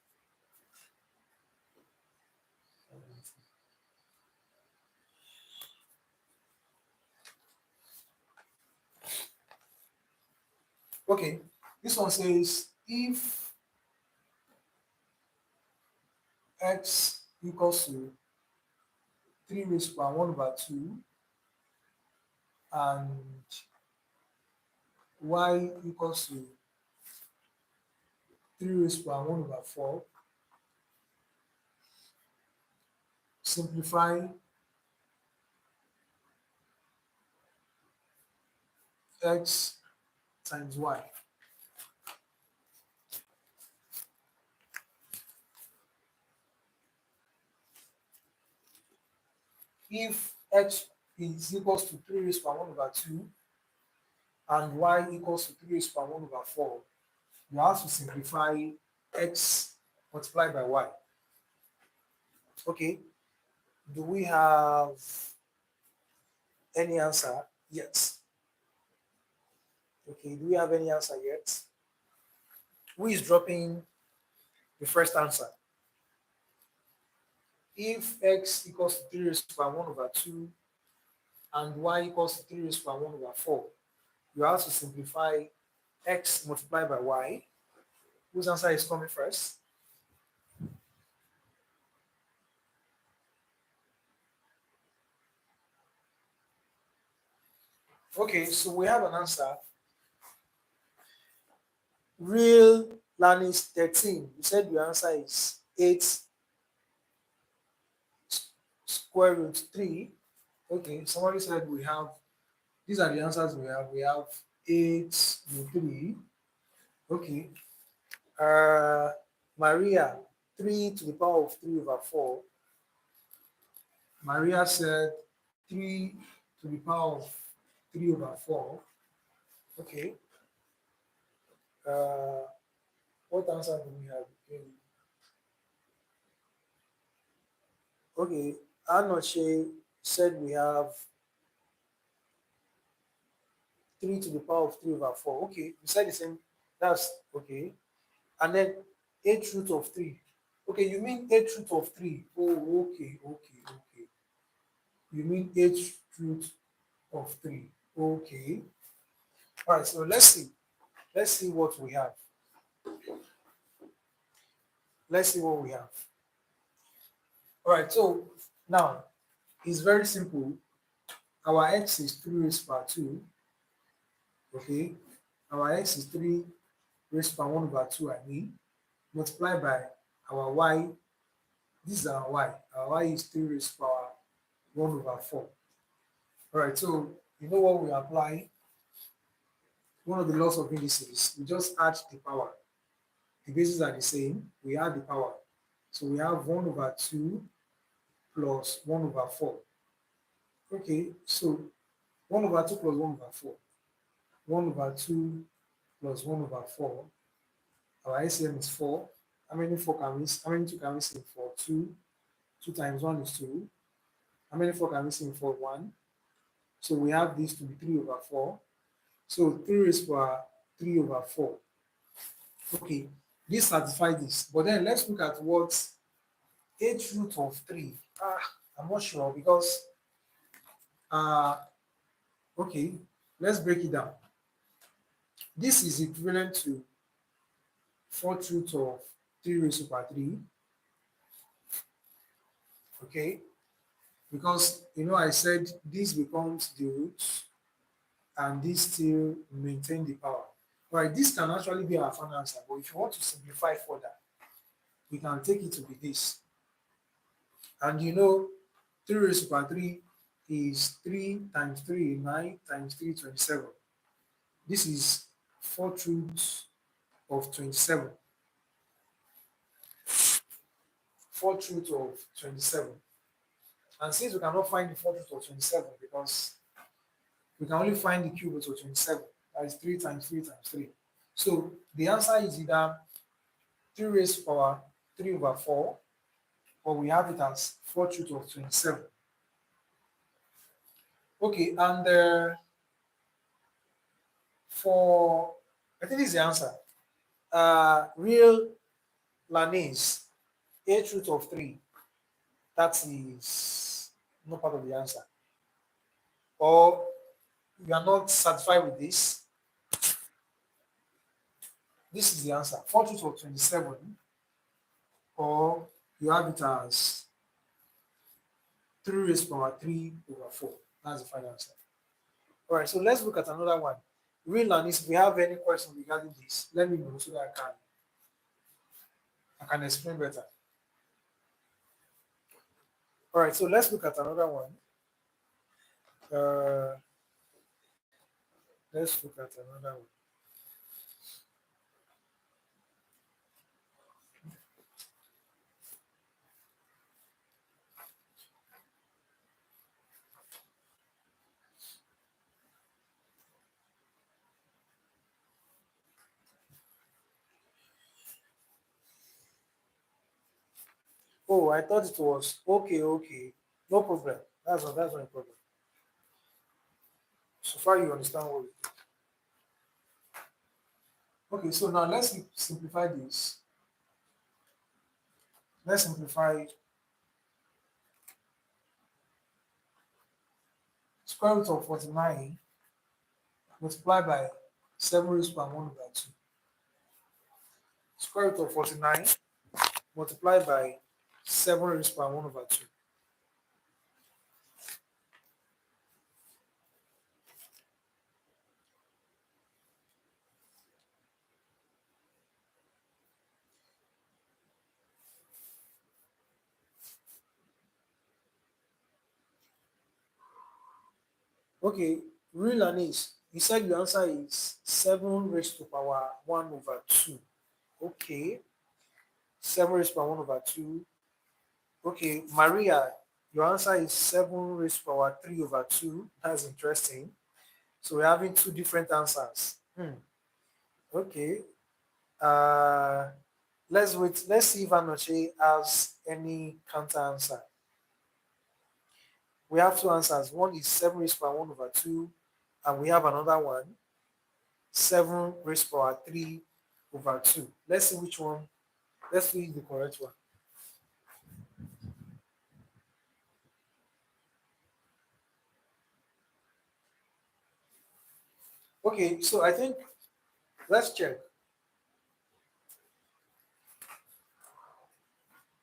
Okay, this one says if x equals to 3 raised to power 1 over 2 and y equals to 3 raised to power 1 over 4, simplify x times y. If x is equals to 3 raised to power 1 over 2 and y equals to 3 raised to power 1 over 4, you have to simplify x multiplied by y. Okay, do we have any answer yet? Okay, do we have any answer yet? Who is dropping the first answer? If x equals to 3 raised to power 1 over 2 and y equals to 3 raised to power 1 over 4, you have to simplify x multiplied by y. Whose answer is coming first? Okay, so we have an answer. Real learning is 13. You said your answer is 8 square root 3. Okay, somebody said we have, these are the answers we have. We have 8 root 3. Okay. Maria, 3 to the power of 3 over 4. Maria said 3 to the power of 3 over 4. Okay. What answer do we have? Okay. Anoche said we have 3 to the power of 3 over 4. Okay. We said the same. That's okay. And then 8 root of 3. Okay, you mean 8 root of 3. Oh, okay. You mean 8 root of 3. Okay. All right, so let's see. Let's see what we have. Let's see what we have. All right, so now it's very simple. Our x is 3 raised to power 2. Okay. our x is 3 raised to power 1 over 2, I mean, multiplied by our y. This is our y. Our y is 3 raised to power 1 over 4. All right, so you know what we apply? One of the laws of indices, we just add the power. The bases are the same, we add the power. So we have 1 over 2 plus 1 over 4. Okay, so 1 over 2 plus 1 over 4. 1 over 2 plus 1 over 4. Our ICM is 4. How many 4 can we, how many 2 can we see in 4? 2. 2 times 1 is 2. How many 4 can we see in 4? 1. So we have this to be 3 over 4. So 3 raised to 3 over 4. Okay, this satisfies this. But then let's look at what h root of 3. I'm not sure because, okay, let's break it down. This is equivalent to 4th root of 3 raised to power 3. Okay, because I said this becomes the root and this still maintain the power. All right, this can actually be our final answer, but if you want to simplify further, we can take it to be this. And 3 raised to power 3 is 3 times 3, 9 times 3, 27. This is 4th root of 27. 4th root of 27. And since we cannot find the 4th root of 27 because we can only find the cube root of 27, that is 3 times 3 times 3. So the answer is either 3 raised to power 3 over 4, or we have it as 4th root of 27. Okay, and for, I think this is the answer. Real Lanese, 8th root of 3, that is not part of the answer. Or you are not satisfied with this. This is the answer, 4th root of 27, or you have it as 3 raised to power 3 over 4. That's the final answer. All right, so let's look at another one. Real Lanese, if you have any question regarding this, let me know so that I can explain better. All right, so let's look at another one. Let's look at another one. Oh, I thought it was okay. No problem. That's not a problem. So far you understand what we do. Okay, so now let's simplify this. Let's simplify square root of 49 multiplied by 7 raised to power 1 over 2. Square root of 49 multiplied by 7 raised to power 1 over 2. Okay, real Lanese, you said your answer is 7 raised to power 1 over 2. Okay, 7 raised to power 1 over 2. Okay, Maria, your answer is 7 raised to power 3 over 2. That's interesting. So we're having two different answers. Okay. Let's wait. Let's see if Anoche has any counter answer. We have two answers. One is 7 raised to power 1 over 2, and we have another one, 7 raised to power 3 over 2. Let's see which one. Let's see the correct one. Okay, so I think let's check.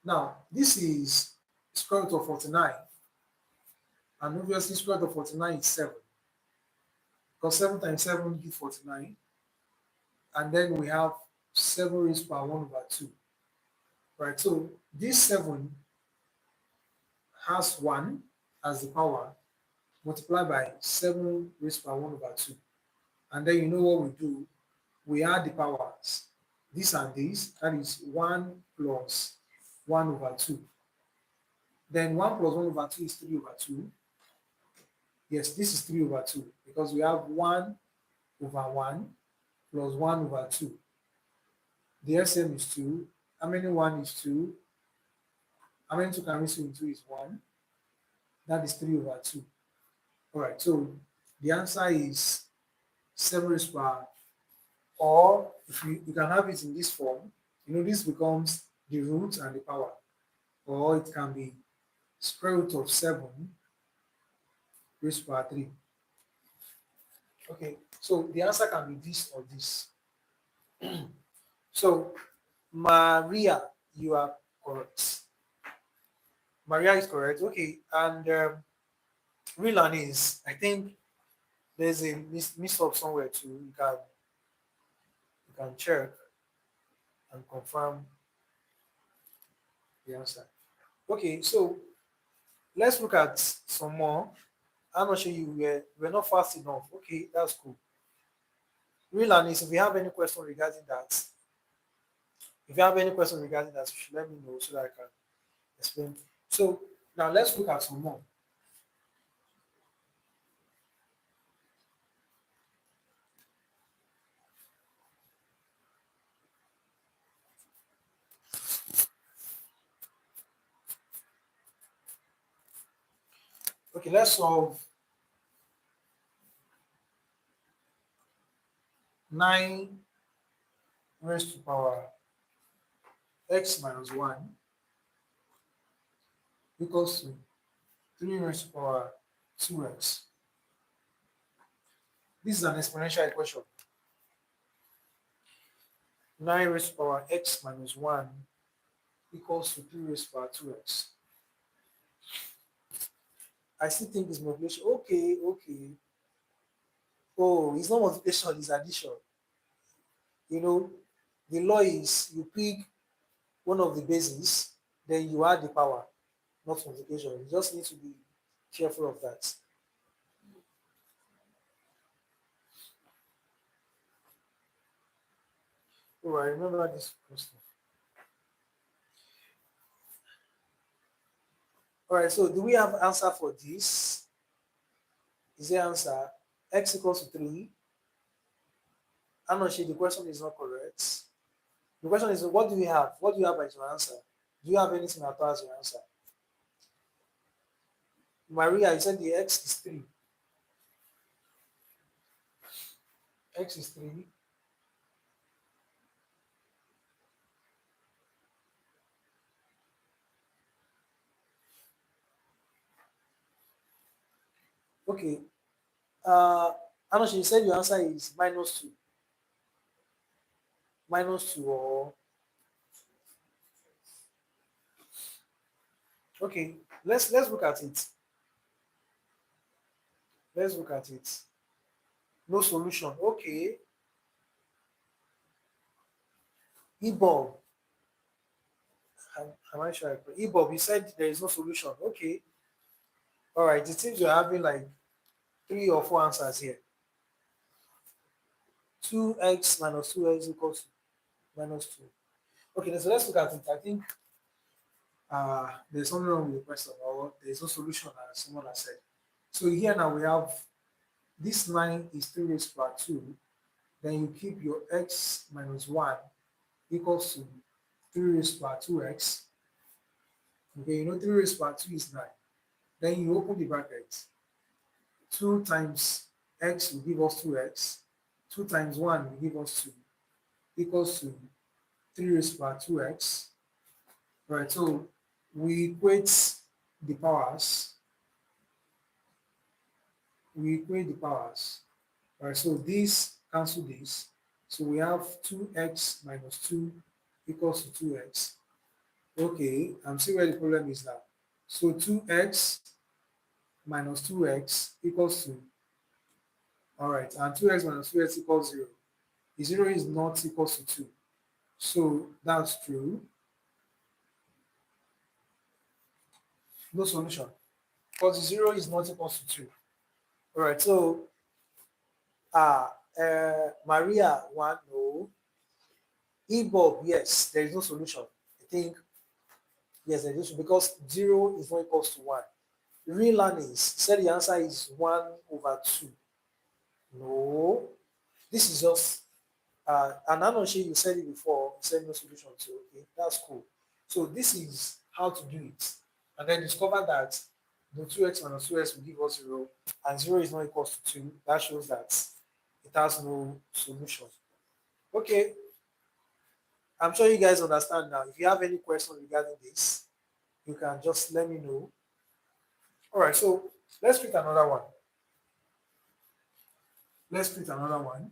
Now, this is square root of 49. And obviously, square root of 49 is 7. Because 7 times 7 gives 49. and then we have 7 raised to power 1 over 2. Right, so this 7 has 1 as the power multiplied by 7 raised to power 1 over 2. And then you know what we do? We add the powers. This and this, that is 1 plus 1 over 2. Then 1 plus 1 over 2 is 3 over 2. Yes, this is 3 over 2 because we have 1 over 1 plus 1 over 2. The LCM is 2. How many 1 is 2? How many 2 can we see in 2 is 1? That is 3 over 2. All right, so the answer is 7 raised to power, or if you can have it in this form, this becomes the root and the power, or it can be square root of 7 raised to power 3. Okay, so the answer can be this or this. So, Maria, you are correct. Maria is correct. Okay, and Rilan is, I think there's a mix-up somewhere too. You can check and confirm the answer. Okay, so let's look at some more. I'm not sure we're not fast enough. Okay, that's cool. Rilan is, if you have any question regarding that, you should let me know so that I can explain. So now let's look at some more. Okay, let's solve 9 raised to power x minus 1 equals to 3 raised to power 2x. This is an exponential equation. 9 raised to power x minus 1 equals to 3 raised to power 2x. I still think it's multiplication. Okay. Oh, it's not multiplication, it's addition. The law is you pick one of the bases, then you add the power, not multiplication. You just need to be careful of that. Oh, I remember this question. All right, so do we have answer for this? Is the answer x equals to 3? I'm not sure the question is not correct. The question is, what do we have? What do you have as your answer? Do you have anything at all as your answer? Maria, you said the x is 3. X is 3. Okay. Anoshi, you said your answer is minus 2. Minus 2 or... Okay, let's look at it. Let's look at it. No solution. Okay. Ebob. Am I sure? Ebob, you said there is no solution. Okay. All right. It seems you're having like 3 or 4 answers here. 2x minus 2x equals to minus 2. Okay, so let's look at it. I think there's something wrong with the question, or there's no solution, as someone has said. So here now we have this 9 is 3 raised to power 2. Then you keep your x minus 1 equals to 3 raised to power 2x. Okay, 3 raised to power 2 is 9. Then you open the bracket. 2 times x will give us 2x. 2 times 1 will give us 2. Equals to 3 raised to power 2x. Right, so we equate the powers. Right, so this cancel this. So we have 2x minus 2 equals to 2x. Okay, I'm seeing where the problem is now. So 2x minus 2x equals to, all right, and 2x minus 2x equals 0. 0 is not equals to 2. So that's true. No solution. Because 0 is not equals to 2. All right, so Maria, 1, no. Ebob, yes, there is no solution. I think, yes, there is, because 0 is not equals to 1. Real learnings, said the answer is 1/2. No, this is just, and Anoshi, you said it before, you said no solution to, okay, that's cool. So this is how to do it. And then discover that the 2x minus 2x will give us 0, and 0 is not equals to 2. That shows that it has no solution. Okay, I'm sure you guys understand now. If you have any questions regarding this, you can just let me know. All right, so let's treat another one. Let's treat another one.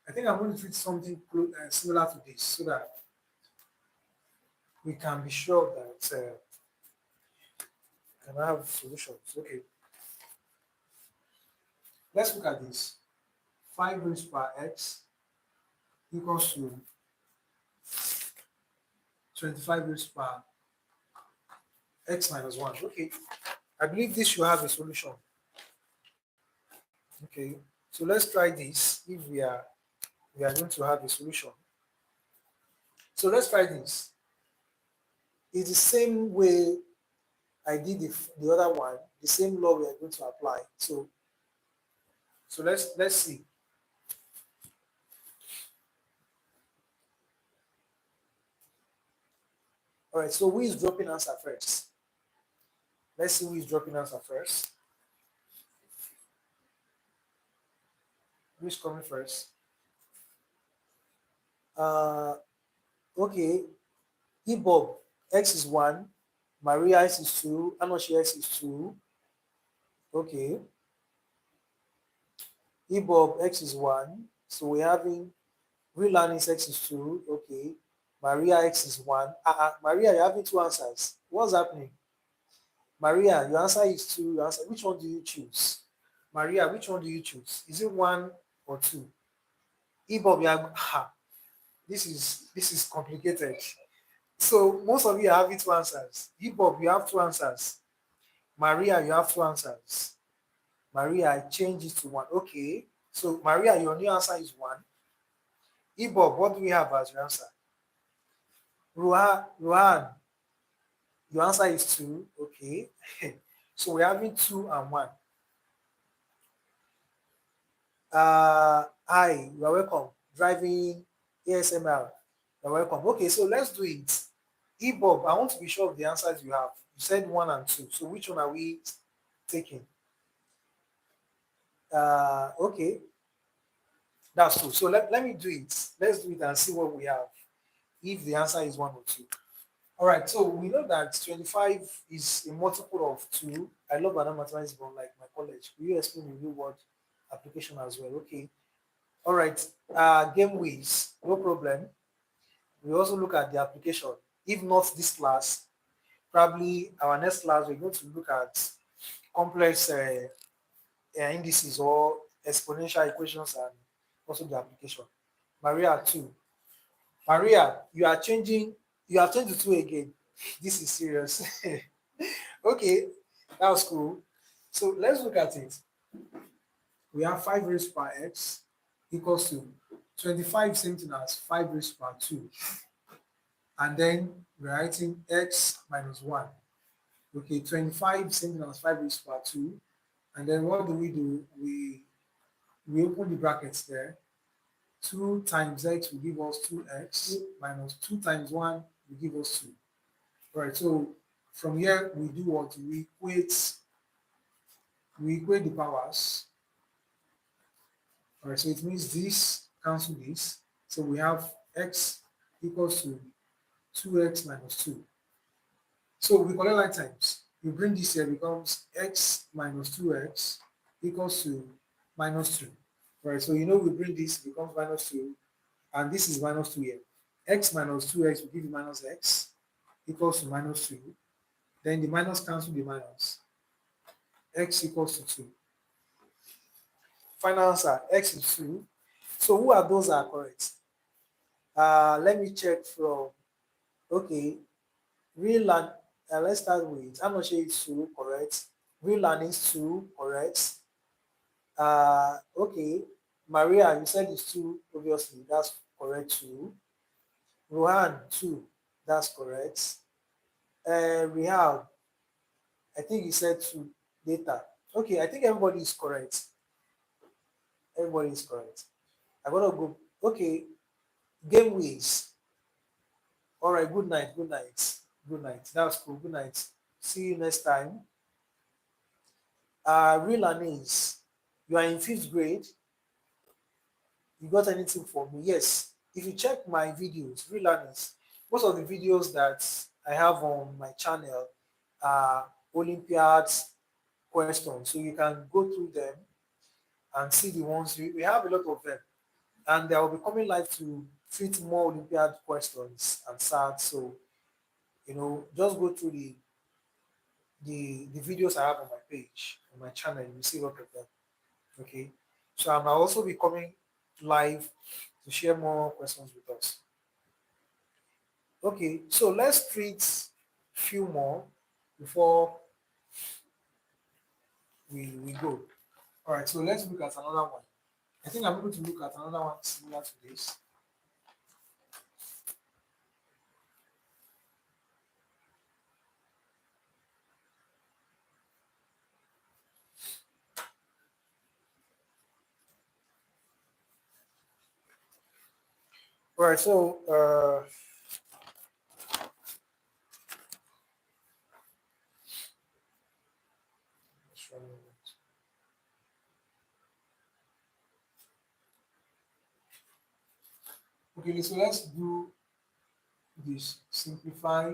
I think I'm going to treat something similar to this so that we can be sure that we can have solutions. Okay, let's look at this. 5 raised by x equals to 25 raised by x minus 1. Okay, I believe this should have a solution. Okay, so let's try this if we are going to have a solution. So let's try this. It's the same way I did the other one, the same law we are going to apply. So let's see. All right, so who is dropping answer first? Let's see who is dropping answer first. Who is coming first? Okay, Ebob, x is 1, Maria x is 2, Anoshi x is 2. Okay. Ebob x is 1. So we're having real learning x is 2. Okay. Maria x is 1. Maria, you're having 2 answers. What's happening? Maria, your answer is 2. Your answer, which one do you choose? Maria, which one do you choose? Is it 1 or 2? Ebob, this is complicated. So most of you are having 2 answers. Ebob, you have 2 answers. Maria, you have 2 answers. Maria, I change it to 1. Okay. So Maria, your new answer is 1. Ebob, what do we have as your answer? Ruhan, your answer is 2. Okay. So we're having 2 and 1. Hi, you are welcome. Driving ASMR, you're welcome. Okay, so let's do it. Ebob, I want to be sure of the answers you have. You said 1 and 2. So which one are we taking? Okay, that's true. So let me do it. Let's do it and see what we have. If the answer is 1 or 2. All right, so we know that 25 is a multiple of 2. I love another mathematics from like my college. Will you explain the real world application as well? Okay. All right. Game ways, no problem. We also look at the application. If not this class, probably our next class, we're going to look at complex indices or exponential equations and also the application. Maria 2. Maria, you have changed to 2 again. This is serious. Okay, that was cool. So let's look at it. We have 5 raised by x equals to 25, same thing as 5 raised by 2. And then we're writing x minus 1. Okay, 25, same thing as 5 raised by 2. And then what do? We open the brackets there. 2 times x will give us 2x minus 2 times 1 will give us 2. All right, so from here we do what? We equate the powers. All right, so it means this cancel this. So we have x equals to 2x minus 2. So we collect like times. You bring this here, becomes x minus 2x equals to minus 2. Right, so you know we bring this, becomes minus 2, and this is minus 2 here. X minus 2x will give you minus x equals to minus 2. Then the minus cancel the minus. X equals to 2. Final answer, x is 2. So who are those that are correct? Let me check from, okay, real learn. Let's start with Anoche is 2 correct. Real learning is 2 correct. Okay, Maria, you said it's 2, obviously, that's correct too. Rohan, 2, that's correct. Rehab, I think you said 2, data. Okay, I think everybody is correct. Everybody is correct. I gotta go. Okay, game ways. All right, good night, good night, good night. That's cool, good night. See you next time. Real learnings, you are in 5th grade. You got anything for me? Yes. If you check my videos, real learners, most of the videos that I have on my channel are Olympiads questions. So you can go through them and see the ones we have a lot of them. And they will be coming live to fit more Olympiad questions and SAT. So, just go through the videos I have on my page, on my channel, you see a lot of them. Okay. So I might also be coming live to share more questions with us. Okay, so let's treat few more before we go. All right, so let's look at another one. I think I'm going to look at another one similar to this. All right, so okay, so let's do this. Simplify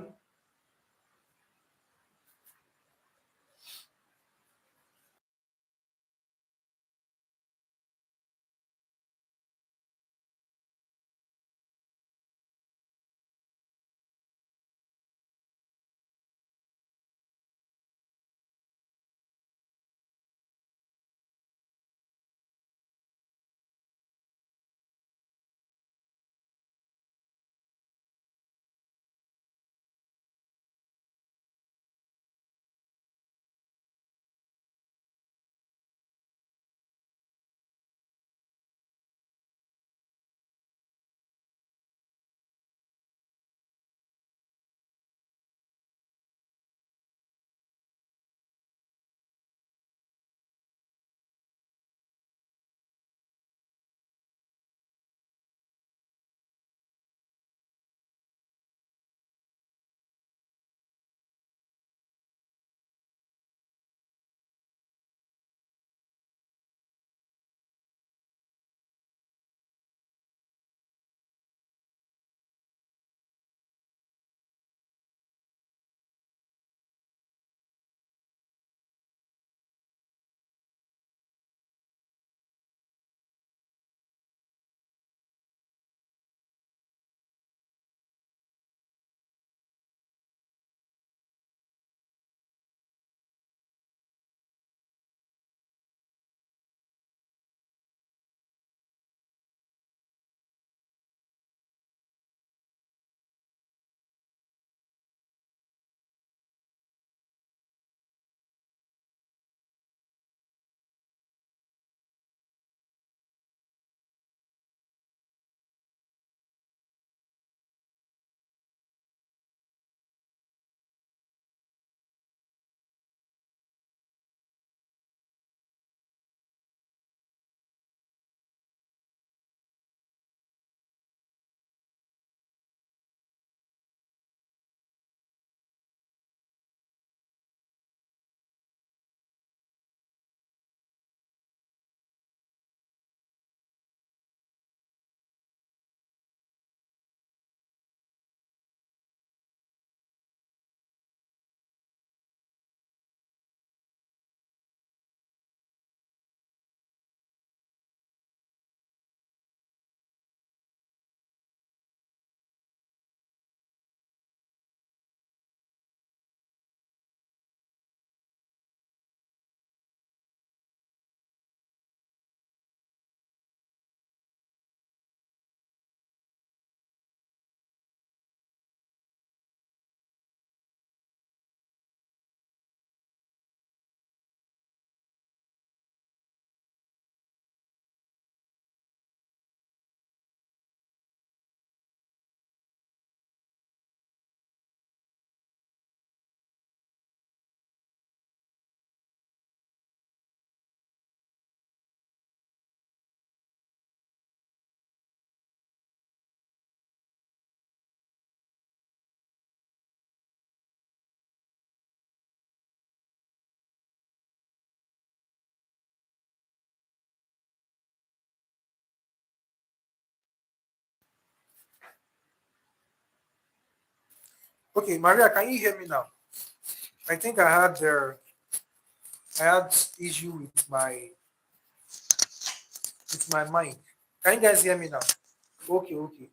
Okay, Maria, can you hear me now? I think I had issue with my mic. Can you guys hear me now? Okay, okay.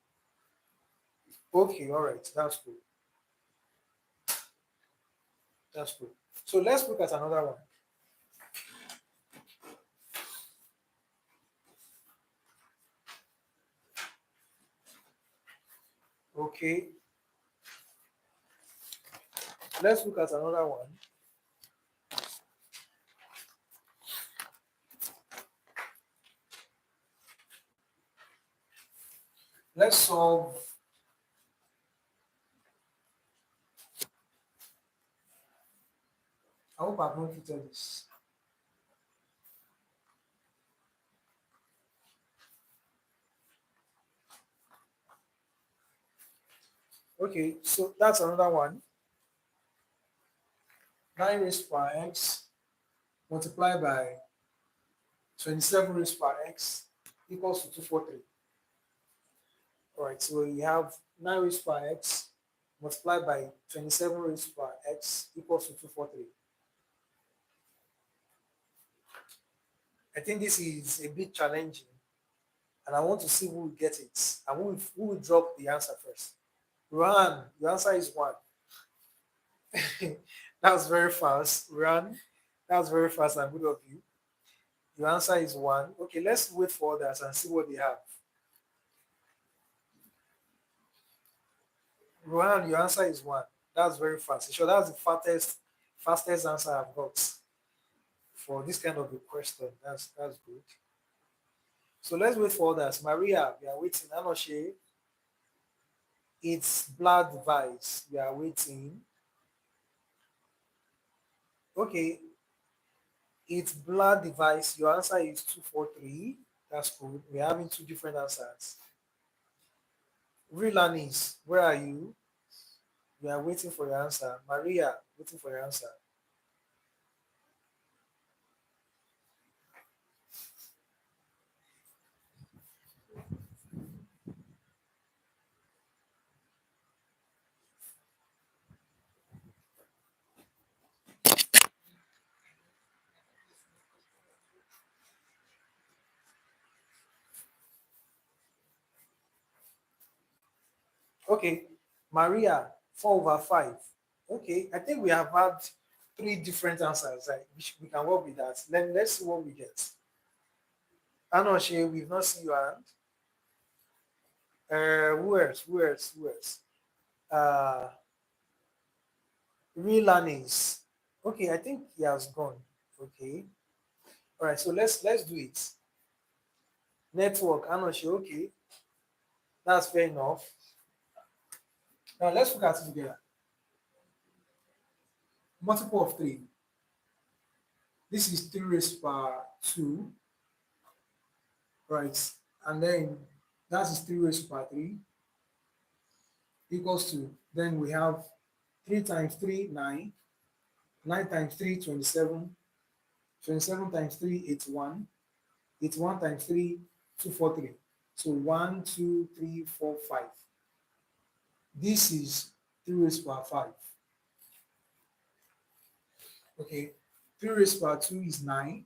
Okay, all right. That's good. That's good. So let's look at another one. Okay. Let's look at another one. Let's solve. I hope I've not fitted this. Okay, so that's another one. 9 raised per x multiplied by 27 raised per x equals to 243. All right, so we have 9 raised per x multiplied by 27 raised per x equals to 243. I think this is a bit challenging, and I want to see who will get it and who will drop the answer first. Run, your answer is 1. That was very fast. Run, that was very fast and good of you. Your answer is 1. Okay, let's wait for others and see what they have. Rohan, your answer is 1. That's very fast. Sure, that's the fastest answer I've got for this kind of a question. That's good. So let's wait for others. Maria, we are waiting. Anoshe, it's blood device. We are waiting. Okay, it's blood device. Your answer is 243. That's good. We're having two different answers. Relanis, where are you? We are waiting for your answer. Maria, waiting for your answer. Okay, Maria, 4/5. Okay, I think we have had three different answers. We can work with that. Let's see what we get. Anoshe, we've not seen your hand. Who else? Who else? Who else? Uh, Real learnings. Okay, I think he has gone. Okay. All right, so let's do it. Network, Anoshe, okay. That's fair enough. Now let's look at it together. Multiple of 3. This is 3 raised per 2. Right. And then that is 3 raised per 3 equals to, then we have 3 times 3, 9. 9 times 3, 27. 27 times 3, 81. 81 times 3, 243. So 1, 2, 3, 4, 5. This is 3 raised per 5. Okay. 3 raised per 2 is 9.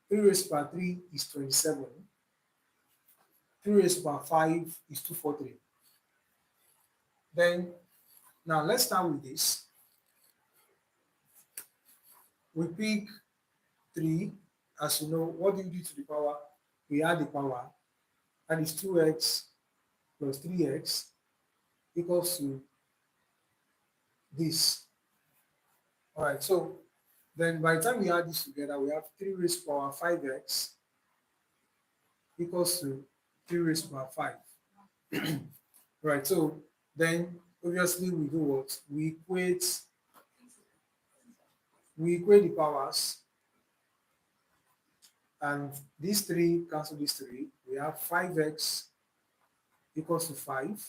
3 raised per 3 is 27. 3 raised per 5 is 243. Then, now let's start with this. We pick 3. As you know, what do you do to the power? We add the power, and it's 2x plus 3x equals to this. All right, so then by the time we add this together, we have 3 raised to power 5x equals to 3 raised to power 5. Right, so then obviously we do what? We equate the powers, and these 3 cancel these 3. We have 5x equals to 5,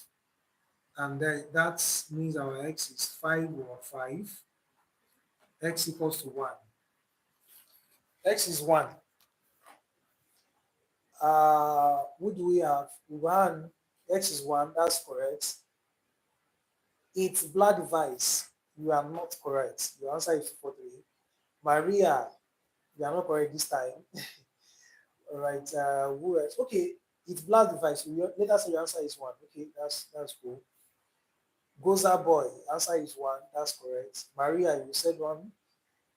and then that means our x is 5/5. X equals to 1. X is 1. What do we have? 1. X is 1. That's correct. It's blood device. You are not correct. Your answer is 243. Maria, you are not correct this time. All right. Who else? Okay, it's blood device. Let us say your answer is one. Okay, that's cool. Goza boy, answer is one. That's correct. Maria, you said one.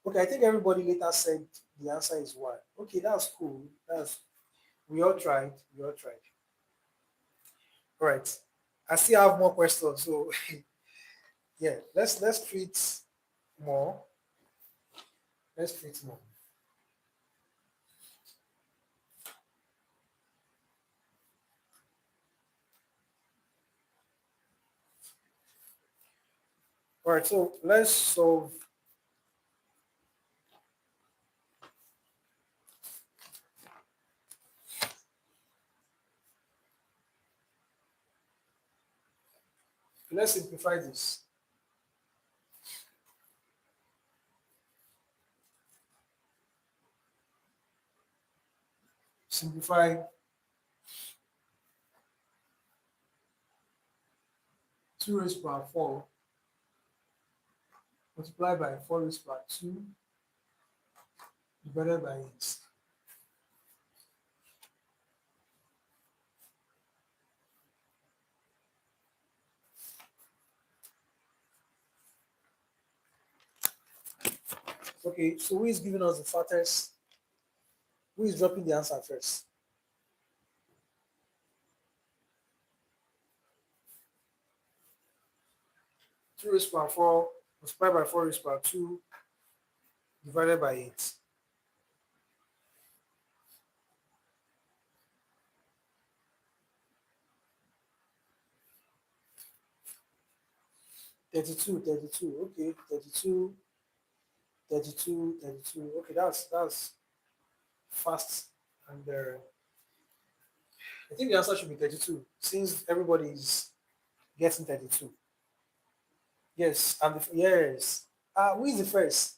Okay, I think everybody later said the answer is one. Okay, that's cool. That's we all tried. We all tried. All right. I still have more questions. So yeah, let's treat more. Let's treat more. All right, so let's solve. Let's simplify this. Simplify 2 raised to power 4 multiplied by 4 raised to power 2 divided by 8. Okay, so who is giving us the fattest? Who is dropping the answer first? 2 raised to power 4 multiplied by 4 raised to power 2 divided by 8. 32, 32. Okay, 32, 32, 32. Okay, that's fast. And I think the answer should be 32 since everybody is getting 32. Yes, yes. Who is the first?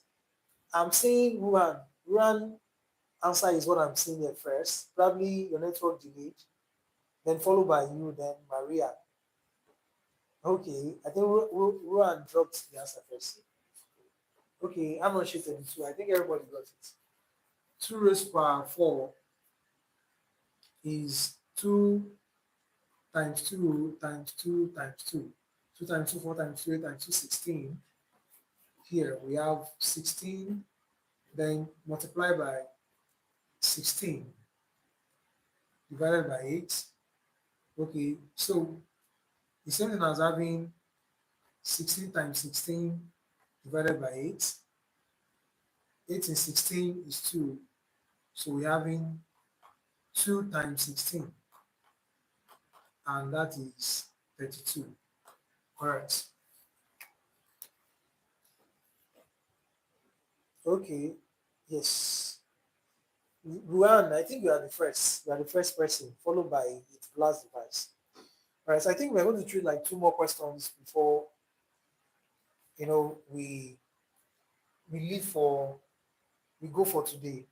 I'm saying Ruan. Ruan answer is what I'm seeing here first. Probably your network delayed, then followed by you, then Maria. Okay, I think Ruan dropped the answer first. Okay, I'm not sure 32. I think everybody got it. 2 raised by 4 is 2 times 2 times 2 times 2. 2 times 2, 4 times 2, 8 times 2, 16. Here we have 16, then multiply by 16 divided by 8. Okay, so the same thing as having 16 times 16 divided by 8. 8 in 16 is 2. So we're having 2 times 16, and that is 32. Correct. Okay, yes. Ruan, I think you are the first. You are the first person, followed by its glass device. All right, so I think we're going to treat like two more questions before we leave for we go for today.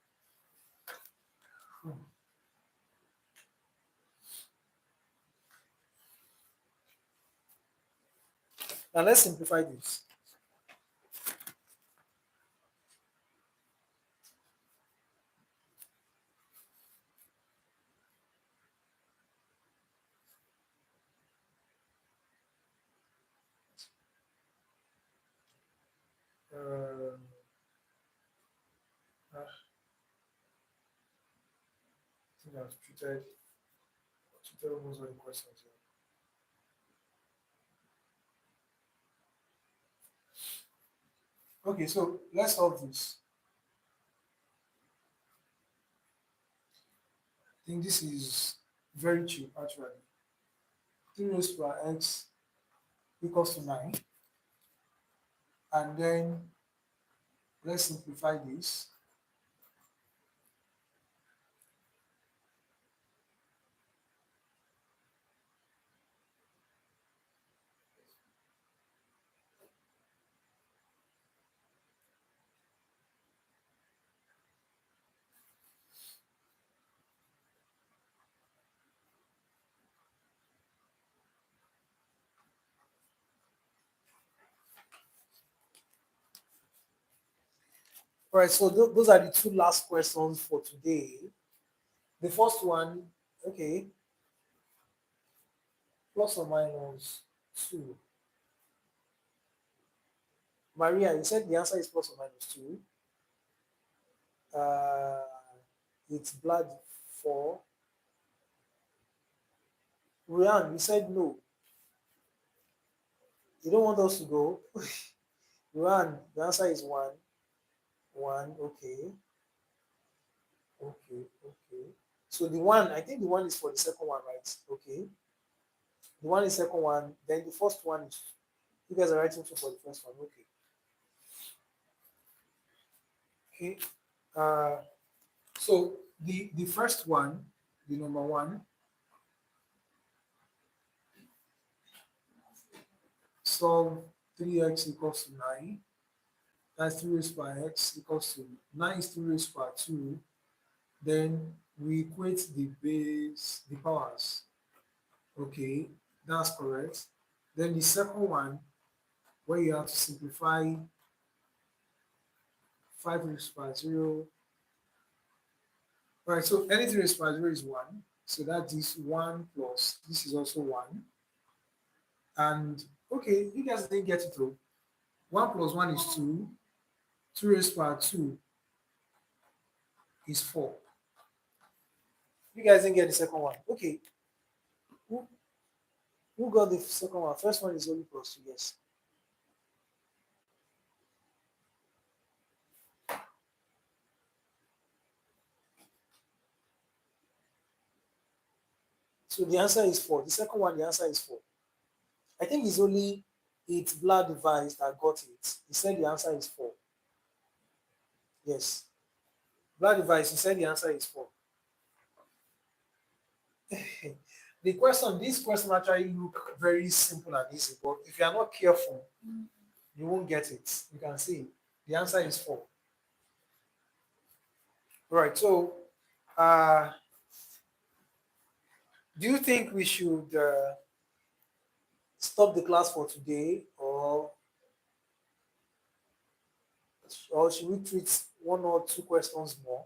Now let's simplify this. Uh, I think I've treated almost all the questions here. Okay, so let's solve this. I think this is very cheap actually. 3 raised to x equals to 9. And then let's simplify this. All right, so those are the two last questions for today. The first one, okay, plus or minus 2. Maria, you said the answer is plus or minus 2. It's blood 4. Rian, you said no. You don't want us to go. Rian, the answer is 1. 1, okay. Okay, okay. So the one, I think the one is for the second one, right? Okay. The one is second one. Then the first one is, you guys are writing 2 for the first one. Okay. Okay. So the first one, the number 1, solve 3x equals to 9. That's 3 raised by x equals to 9 is 3 raised by 2. Then we equate the base, the powers. Okay, that's correct. Then the second one, where you have to simplify 5 raised by 0. All right, so anything raised by 0 is 1. So that is 1 plus, this is also 1. And okay, you guys didn't get it though. 1 plus 1 is 2. 2 raised by 2 is 4. You guys didn't get the second one. Okay. Who got the second one? First one is only plus 2, yes. So the answer is 4. The second one, the answer is 4. I think it's only it's blood device that got it. He said the answer is 4. Yes. Blood device, he said the answer is 4. This question actually look very simple and easy, but if you are not careful, you won't get it. You can see the answer is 4. Right. So, do you think we should stop the class for today, or should we treat 1 or 2 questions more?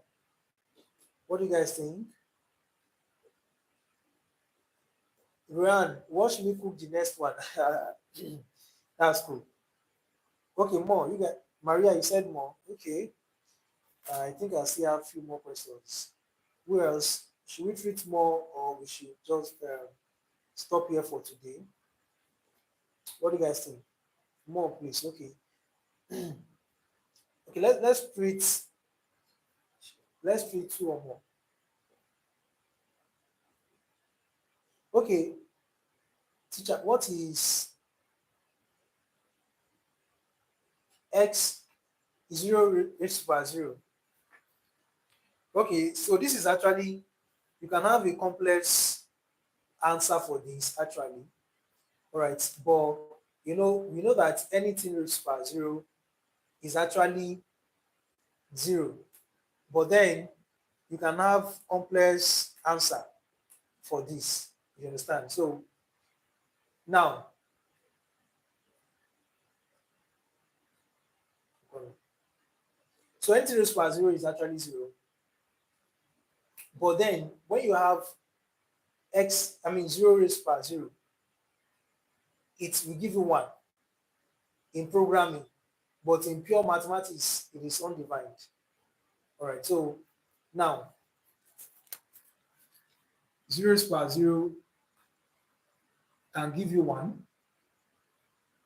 What do you guys think? Ryan, what should we cook the next one? That's cool. Okay, more. You got Maria, you said more. Okay. I think I still have a few more questions. Who else? Should we treat more, or we should just stop here for today? What do you guys think? More, please. Okay. Okay, let's treat 2 or more. Okay, teacher, what is x 0 raised by 0? Okay, so this is actually, you can have a complex answer for this actually. All right, but we know that anything raised by 0 is actually 0, but then you can have complex answer for this. You understand? So now, so anything raised by 0 is actually 0, but then when you have 0 raised by 0, it will give you 1 in programming, but in pure mathematics, it is undefined. All right, so now 0 raised by 0 can give you 1,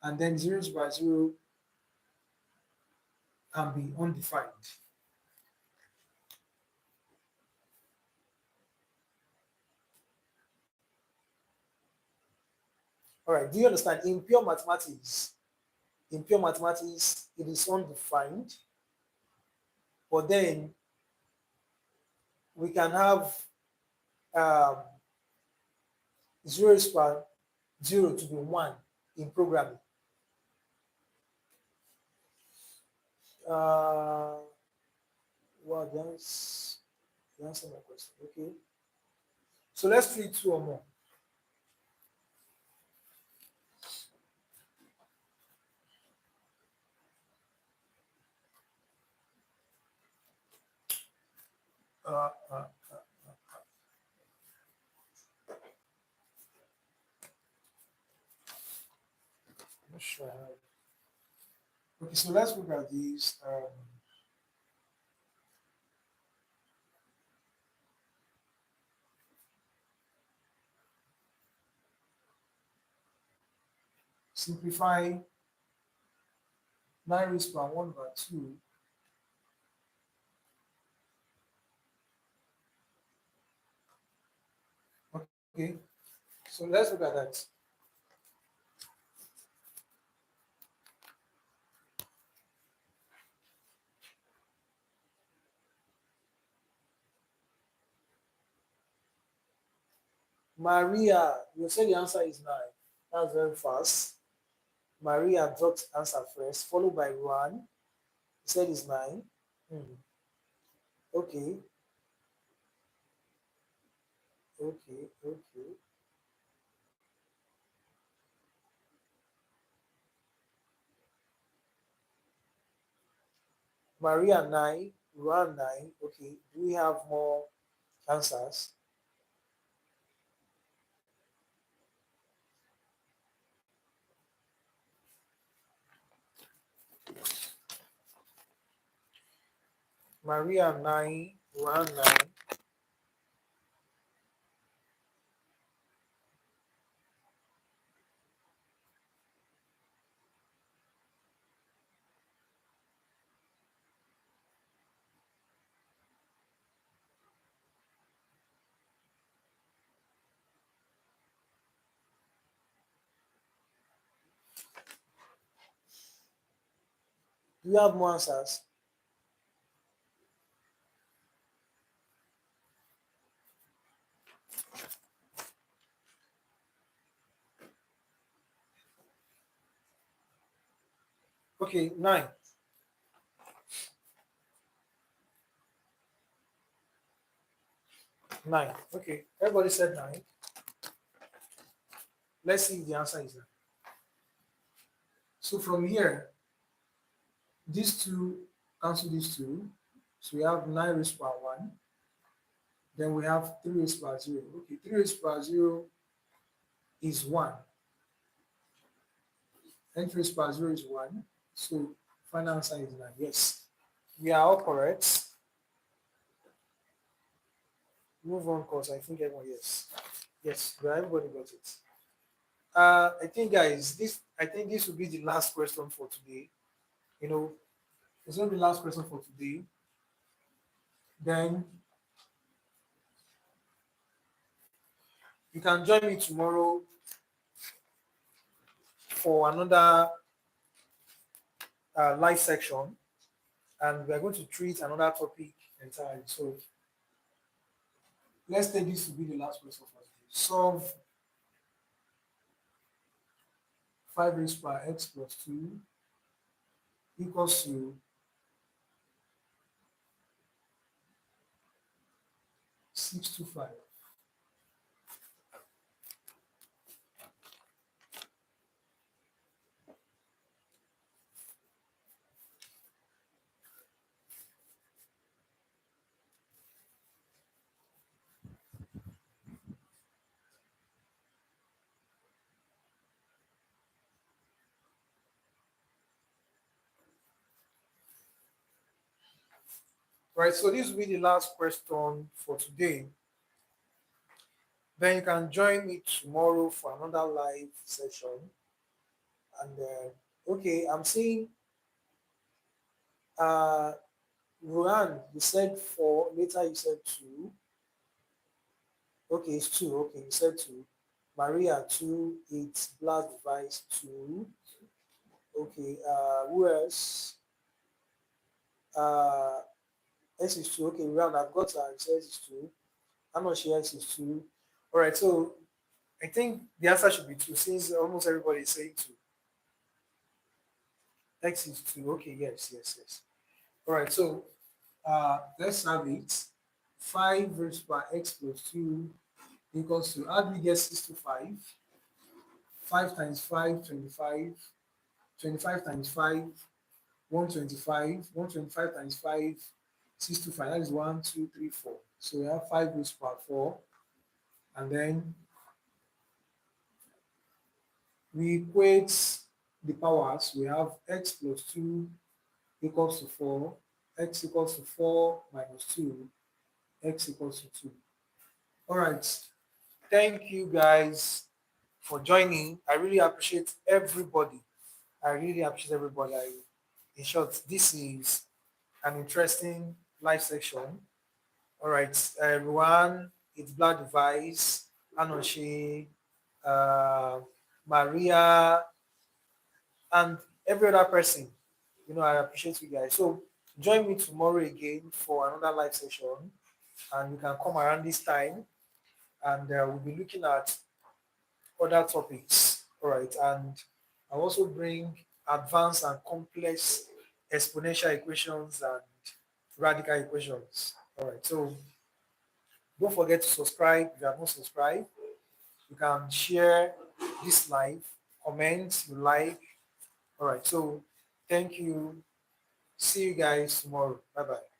and then 0 raised by 0 can be undefined. All right, do you understand? In pure mathematics, it is undefined, but then we can have 0 raised by 0 to be 1 in programming. Well, that's the answer my question. Okay. So let's treat 2 or more. Uh, uh, not sure. Okay, so let's look at these. Simplify 9 raised by 1 by 2. Okay, so let's look at that. Maria, you said the answer is 9. That's very fast. Maria dropped answer first, followed by Juan. He said it's 9. Hmm. Okay, okay. Maria 9, Juan 9. Okay, do we have more answers? Maria 9, Juan 9. Do you have more answers? Okay, 9. 9. Okay, everybody said 9. Let's see if the answer is 9. So from here, these two cancel these two. So we have 9 raised by 1. Then we have 3 raised by 0. Okay, 3 raised by 0 is 1. And 3 raised by 0 is 1. So final answer is 9. Yes. We are all correct. Move on, course. I think everyone, yes. Yes, everybody got it. I think guys, this will be the last question for today. You know, it's going to be the last question for today. Then you can join me tomorrow for another live section, and we are going to treat another topic entirely. So let's take this to be the last question for today. Solve 5 raised by x plus 2 equals to 625. Right, so this will be the last question for today. Then you can join me tomorrow for another live session. And okay, I'm seeing Ruan, you said 4, later you said 2. Okay, it's 2. Okay, you said 2. Maria 2, 8, Black device 2. Okay, who else? S is 2. Okay, Ruan, I've got her. It says it's 2. I'm not sure X is 2. All right, so I think the answer should be 2 since almost everybody is saying 2. X is 2. Okay, yes. All right, so let's have it. 5 raised by x plus 2 equals to, how do we get 6 to 5? 5 times 5, 25. 25 times 5, 125. 125 times 5, 6 to 5, that is 1, 2, 3, 4. So we have 5 root power 4, and then we equate the powers. We have x plus 2 equals to 4, x equals to 4 minus 2, x equals to 2. All right. Thank you guys for joining. I really appreciate everybody. In short, this is an interesting live section. All right, everyone. It's Black Device, Anoshi, Maria, and every other person. I appreciate you guys. So join me tomorrow again for another live session, and you can come around this time, and we'll be looking at other topics. All right, and I'll also bring advanced and complex exponential equations and radical equations. All right, so don't forget to subscribe if you have not subscribed. You can share this live, comment, you like. All right, so thank you. See you guys tomorrow. Bye bye.